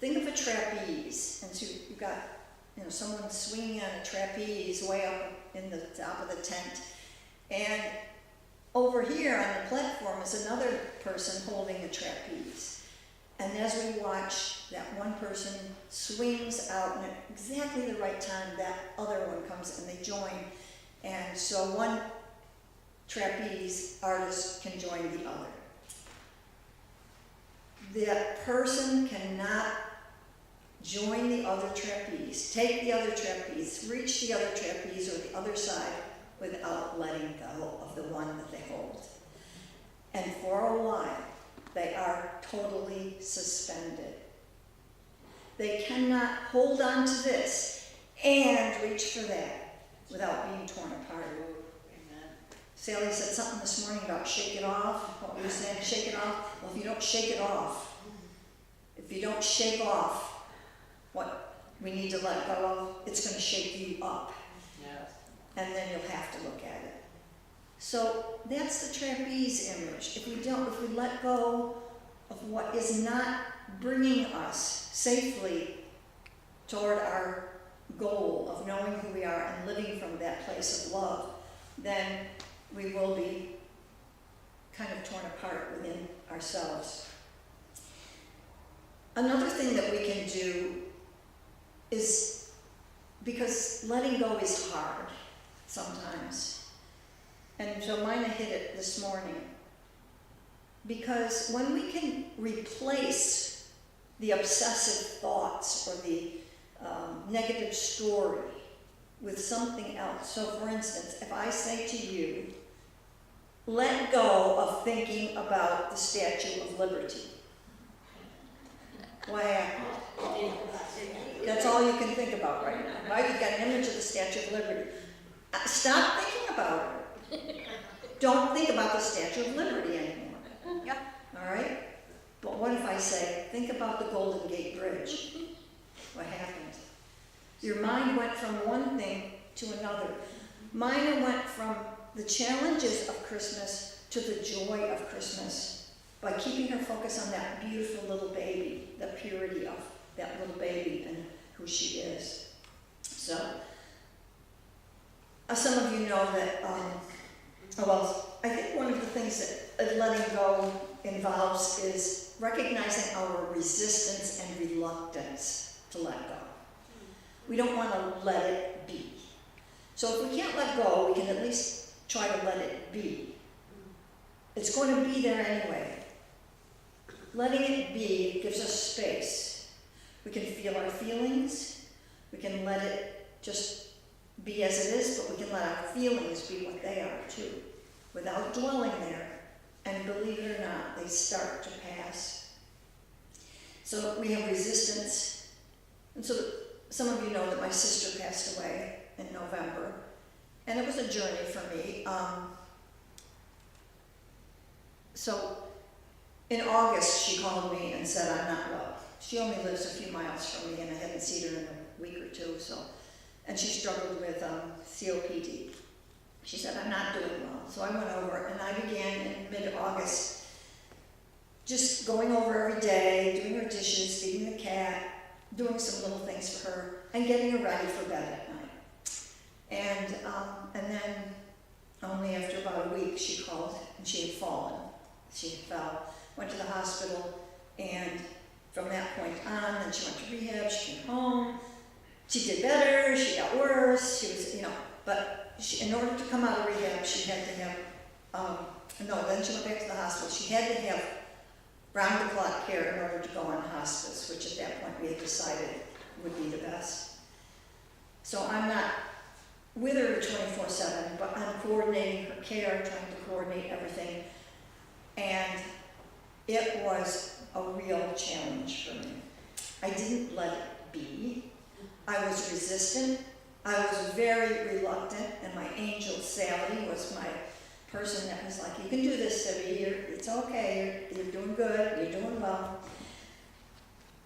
think of a trapeze, and so you've got someone swinging on a trapeze way up in the top of the tent, and over here on the platform is another person holding a trapeze. And as we watch, that one person swings out, and at exactly the right time, that other one comes and they join. And so one trapeze artist can join the other. That person cannot join the other trapeze, take the other trapeze, reach the other trapeze or the other side without letting go of the one that they hold. And for a while, they are totally suspended. They cannot hold on to this and reach for that without being torn apart. Sally said something this morning about shake it off. What we were saying, shake it off. Well, if you don't shake it off, if you don't shake off what we need to let go of, it's going to shake you up. Yes. And then you'll have to look at it. So that's the trapeze image. If we let go of what is not bringing us safely toward our goal of knowing who we are and living from that place of love, then we will be kind of torn apart within ourselves. Another thing that we can do is, because letting go is hard sometimes, and so Mina hit it this morning, because when we can replace the obsessive thoughts or the negative story with something else. So for instance, if I say to you, let go of thinking about the Statue of Liberty. Why? That's all you can think about right now. Right? You've got an image of the Statue of Liberty. Stop thinking about it. Don't think about the Statue of Liberty anymore. Yep. All right? But what if I say, think about the Golden Gate Bridge? What happened? Your mind went from one thing to another. Mine went from the challenges of Christmas to the joy of Christmas by keeping her focus on that beautiful little baby, the purity of that little baby and who she is. So, some of you know that, I think one of the things that letting go involves is recognizing our resistance and reluctance to let go. We don't want to let it be. So if we can't let go, we can at least try to let it be. It's going to be there anyway. Letting it be gives us space. We can feel our feelings. We can let it just be as it is, but we can let our feelings be what they are too, without dwelling there. And believe it or not, they start to pass. So we have resistance. And so some of you know that my sister passed away in November. And it was a journey for me. So in August, she called me and said, I'm not well. She only lives a few miles from me, and I hadn't seen her in a week or two. And she struggled with COPD. She said, I'm not doing well. So I went over, and I began in mid-August just going over every day, doing her dishes, feeding the cat, doing some little things for her, and getting her ready for bed at night. And then only after about a week, she called, and she had fallen. She fell, went to the hospital, and from that point on, then she went to rehab, she came home, she did better, she got worse, she was, but in order to come out of rehab, she had to have, then she went back to the hospital. She had to have round-the-clock care in order to go on hospice, which at that point we had decided would be the best. So I'm not with her 24/7, but I'm coordinating her care, trying to coordinate everything. And it was a real challenge for me. I didn't let it be. I was resistant. I was very reluctant, and my angel Sally was my person that was like, you can do this, Sibby, it's okay, you're doing good, you're doing well.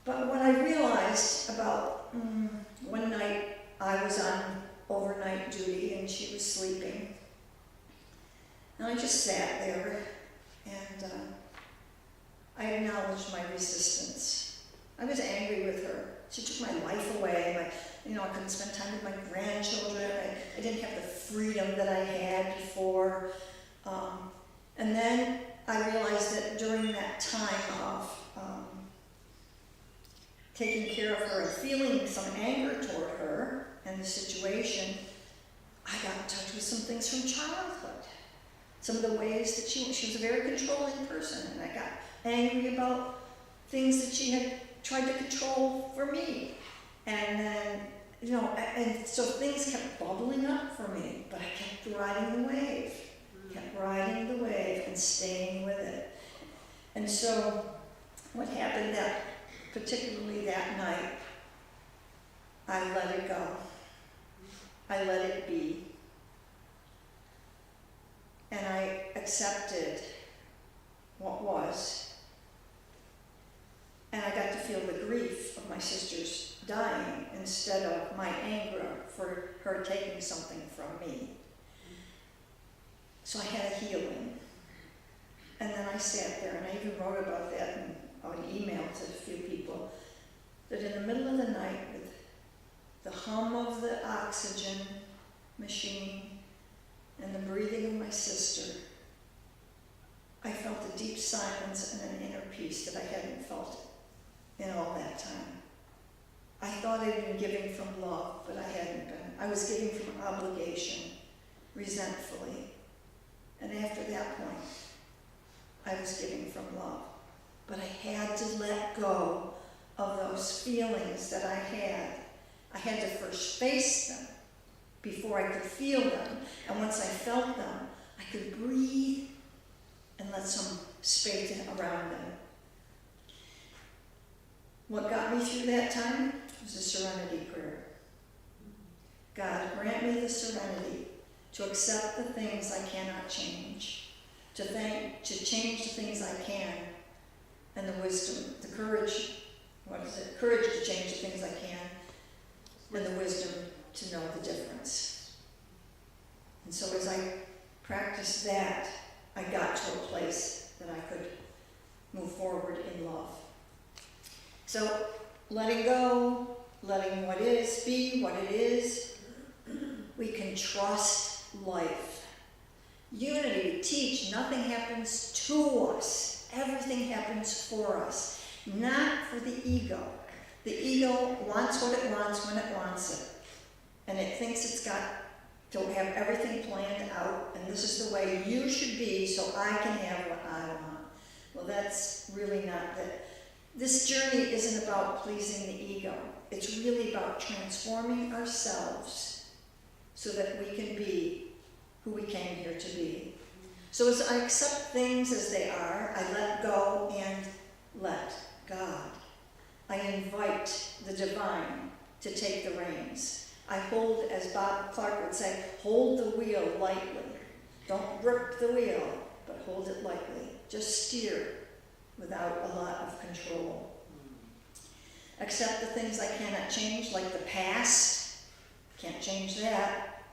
But what I realized about one night, I was on overnight duty and she was sleeping. And I just sat there and I acknowledged my resistance. I was angry with her. She took my life away. I couldn't spend time with my grandchildren. I didn't have the freedom that I had before. And then I realized that during that time of taking care of her and feeling some anger toward her and the situation, I got in touch with some things from childhood. Some of the ways that she was a very controlling person, and I got angry about things that she had tried to control for me. And then, and so things kept bubbling up for me, but I kept riding the wave and staying with it. And so what happened particularly that night, I let it go. I let it be. And I accepted what was. And I got to feel the grief of my sister's dying instead of my anger for her taking something from me. So I had a healing. And then I sat there, and I even wrote about that on email to a few people, that in the middle of the night, with the hum of the oxygen machine and the breathing of my sister, I felt a deep silence and an inner peace that I hadn't felt in all that time. I thought I'd been giving from love, but I hadn't been. I was giving from obligation, resentfully. And after that point, I was giving from love. But I had to let go of those feelings that I had. I had to first face them before I could feel them. And once I felt them, I could breathe and let some space around them. What got me through that time was a serenity prayer. God, grant me the serenity to accept the things I cannot change, to change the things I can, and the wisdom, the courage, courage to change the things I can, and the wisdom to know the difference. And so as I practiced that, I got to a place that I could move forward in love. So letting go, letting what is be what it is, we can trust life. Unity, we teach, nothing happens to us. Everything happens for us, not for the ego. The ego wants what it wants when it wants it. And it thinks it's got to have everything planned out, and this is the way you should be so I can have what I want. Well, that's really not that. This journey isn't about pleasing the ego. It's really about transforming ourselves so that we can be who we came here to be. So as I accept things as they are, I let go and let God. I invite the divine to take the reins. I hold, as Bob Clark would say, hold the wheel lightly. Don't grip the wheel, but hold it lightly. Just steer without a lot of control. Accept the things I cannot change, like the past. Can't change that.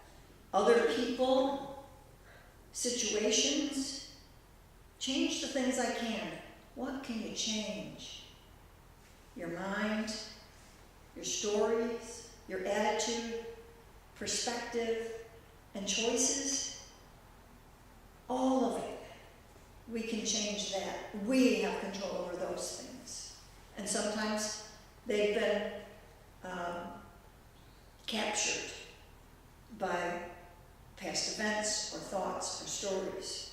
Other people, situations. Change the things I can. What can you change? Your mind, your stories, your attitude, perspective, and choices. All of it. We can change that. We have control over those things. And sometimes they've been captured by past events or thoughts or stories.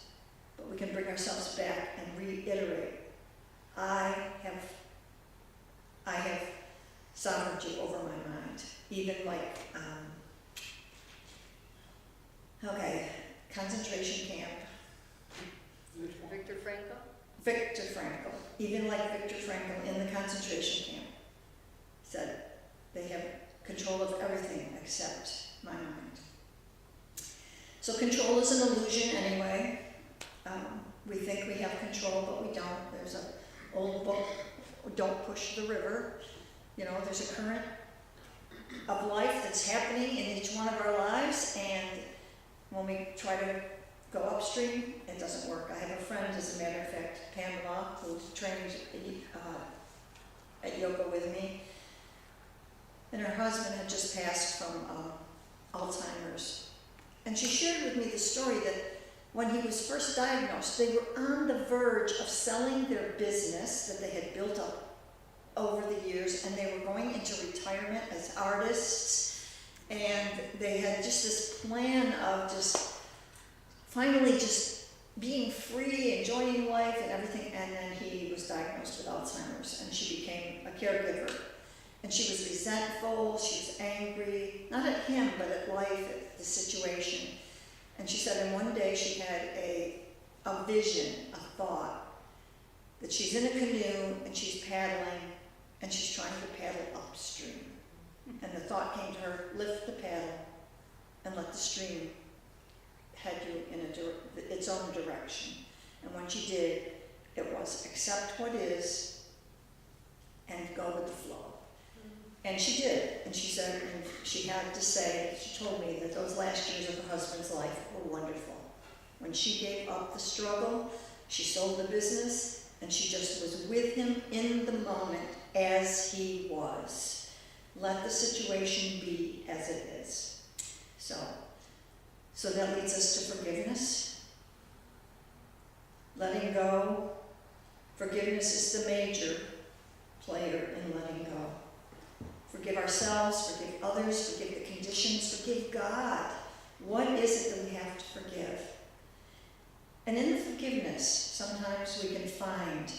But we can bring ourselves back and reiterate, I have sovereignty over my mind. Even like, concentration camp. Viktor Frankl? Viktor Frankl. Even like Viktor Frankl in the concentration camp said they have control of everything except my mind. So control is an illusion anyway. We think we have control, but we don't. There's an old book, Don't Push the River. You know, there's a current of life that's happening in each one of our lives, and when we try to go upstream, it doesn't work. I have a friend, as a matter of fact, Pamela, who trained at yoga with me, and her husband had just passed from Alzheimer's. And she shared with me the story that when he was first diagnosed, they were on the verge of selling their business that they had built up over the years, and they were going into retirement as artists, and they had just this plan of just finally just being free, enjoying life and everything, and then he was diagnosed with Alzheimer's, and she became a caregiver. And she was resentful, she was angry, not at him, but at life, at the situation. And she said, and one day she had a vision, a thought, that she's in a canoe and she's paddling, and she's trying to paddle upstream. And the thought came to her, lift the paddle and let the stream head you in its own direction. And when she did, it was accept what is and go with the flow. And she did, and she said, and she had to say, she told me that those last years of her husband's life were wonderful. When she gave up the struggle, she sold the business, and she just was with him in the moment as he was. Let the situation be as it is. So that leads us to forgiveness. Letting go. Forgiveness is the major player in letting go. Forgive ourselves, forgive others, forgive the conditions, forgive God. What is it that we have to forgive? And in the forgiveness, sometimes we can find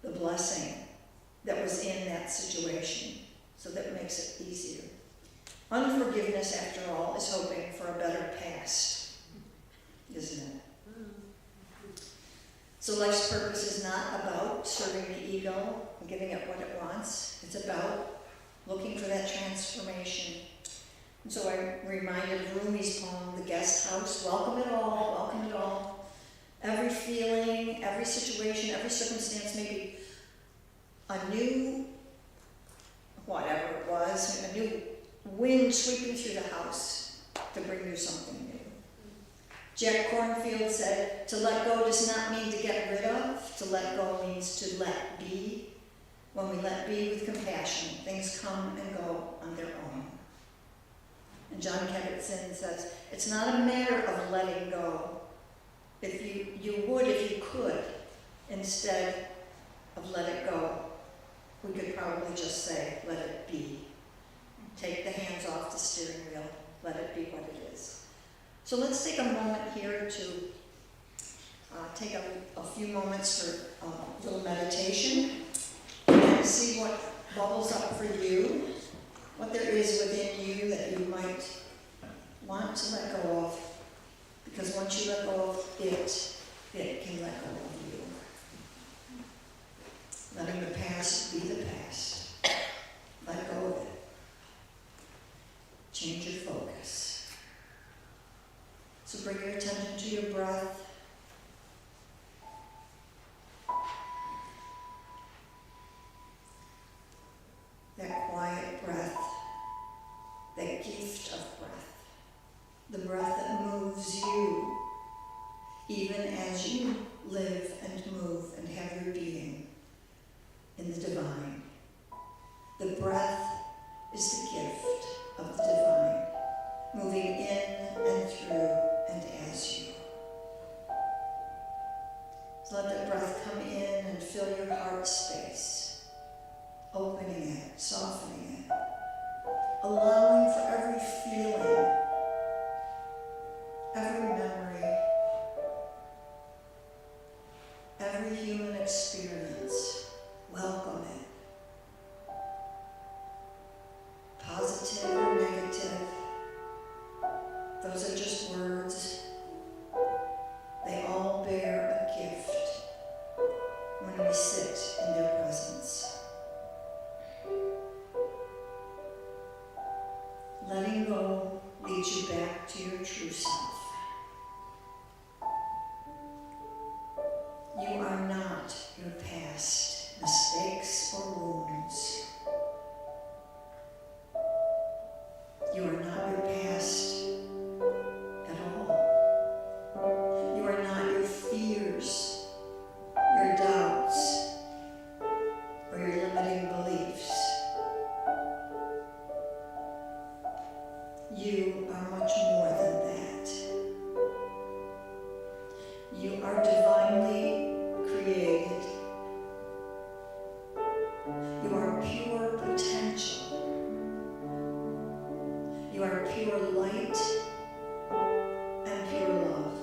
the blessing that was in that situation, so that makes it easier. Unforgiveness, after all, is hoping for a better past, isn't it? So life's purpose is not about serving the ego and giving it what it wants. It's about looking for that transformation. And so I reminded of Rumi's poem, The Guest House, welcome it all, Every feeling, every situation, every circumstance, maybe a new, whatever it was, a new wind sweeping through the house to bring you something new. Jack Kornfield said, to let go does not mean to get rid of. To let go means to let be. When we let be with compassion, things come and go on their own. And John Kabat-Zinn says, it's not a matter of letting go. If you would, if you could, instead of let it go, we could probably just say, let it be. Take the hands off the steering wheel, let it be what it is. So let's take a moment here to take a few moments for a little meditation and see what bubbles up for you, what there is within you that you might want to let go of. Because once you let go of it, it can let go of you. Letting the past be the past. Let go of it. Change your focus. So bring your attention to your breath. That quiet breath, that gift of breath. The breath that moves you, even as you live and move and have your being in the divine. The breath is the gift of the divine, moving in and through and as you. So let that breath come in and fill your heart space, opening it, softening it, allowing for every feeling, every memory, every human experience. Welcome it. Positive or negative, those are just words. They all bear a gift when we sit in their presence. Letting go leads you back to your true self. You are not your past mistakes or wounds. You are not your past at all. You are not your fears, your doubts, or your limiting beliefs. You are much more than that. You are divinely created. You are pure potential. You are pure light and pure love.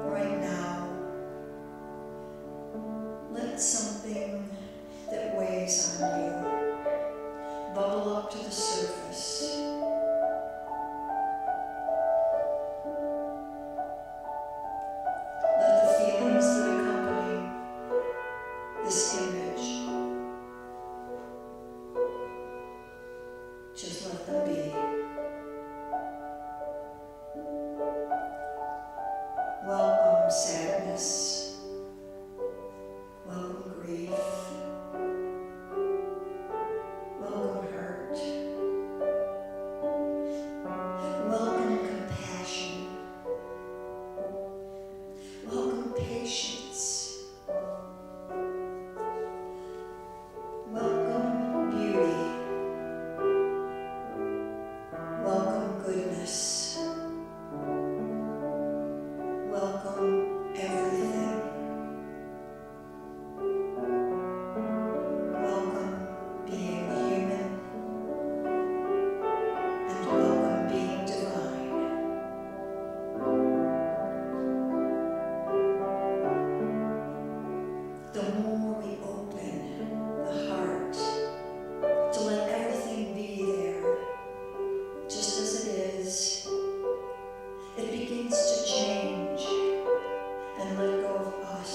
Right now, let something that weighs on you bubble up to the surface. Let the feelings that accompany this image, just let them be. Welcome sadness. Welcome grief. Welcome hurt. Welcome compassion. Welcome patience. Welcome beauty. Welcome goodness. Welcome everything. Welcome being human. And welcome being divine. The more we open the heart to let everything be there, just as it is, it begins to change and let go of us.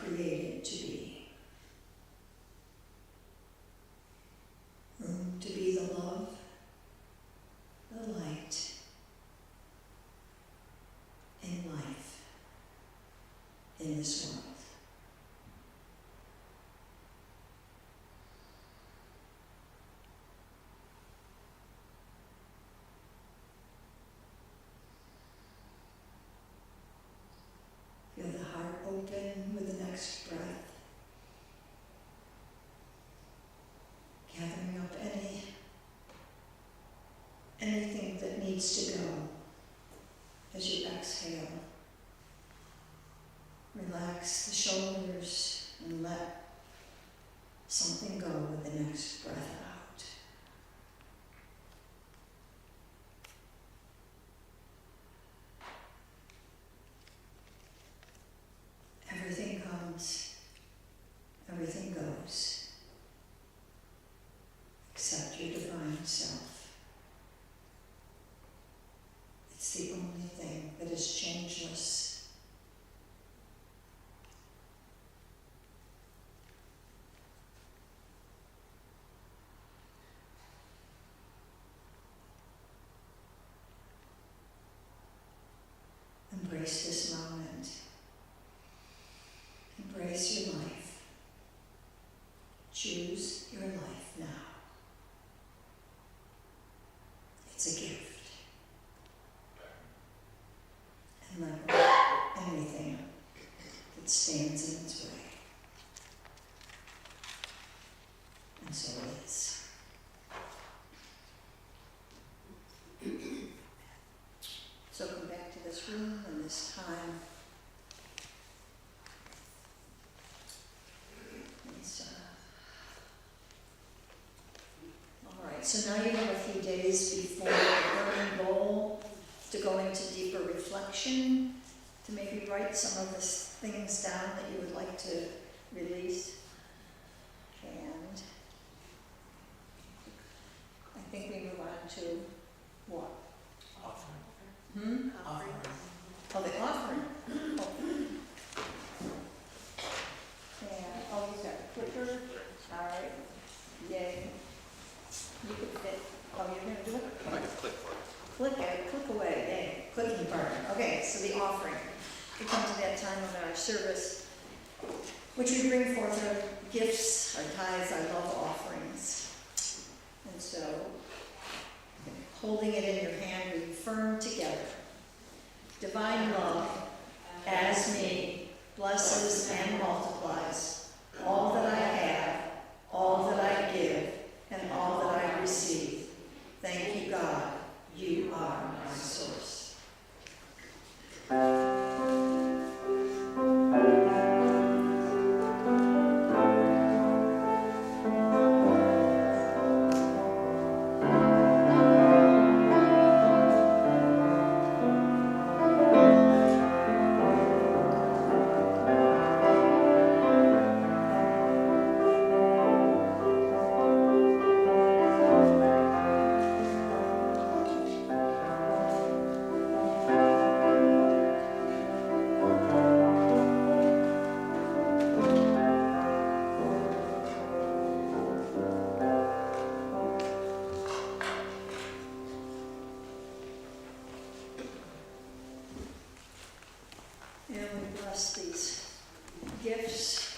created to be. Room to be the love, the light, and life in this world. Feel the heart open with the next breath. Gathering up anything that needs to go as you exhale. Relax the shoulders and let something go with the next breath out. Everything comes, everything goes, except your divine self. It's the only thing that is changeless. Embrace this moment. Embrace your life. Choose your life now. It's a gift. And let go of anything that stands in its way. And so it is. So come back to this room and this time. All right, so now you have a few days before the burning goal to go into deeper reflection, to maybe write some of the things down that you would like to release. And I think we move on to what? Offering. Offering. Oh, the offering. Oh. And, oh, you got a clicker. All right. Yay. You could fit. Oh, you're going to do it? I can click for it. Click away. Yay. Clicking part. Okay, so the offering. We come to that time of our service, which we bring forth our gifts, our tithes, our love offerings. And so, holding it in your hand, we affirm together. Divine love, as me, blesses and multiplies all that I have, all that I give, and all that I receive. Thank you, God. You are my source. And we bless these gifts,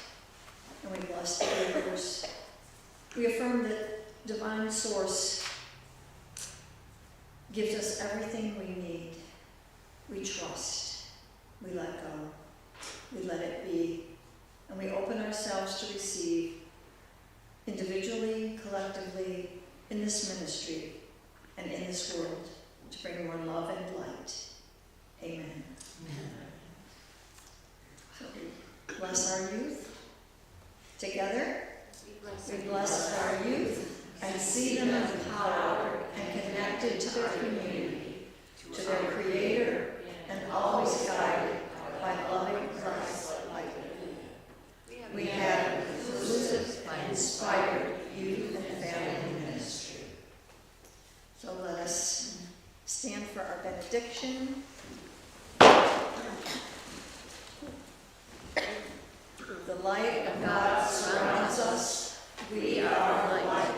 and we bless the givers. We affirm that divine source gives us everything we need. We trust, we let go, we let it be, and we open ourselves to receive individually, collectively, in this ministry and in this world, to bring more love and light. Amen. Amen. So we bless our youth. Together, we bless our youth and see them empowered and connected to their community, to their Creator, and always guided by loving Christ like them. We have inclusive and inspired youth and family ministry. So let us stand for our benediction. The light of God surrounds us. We are the light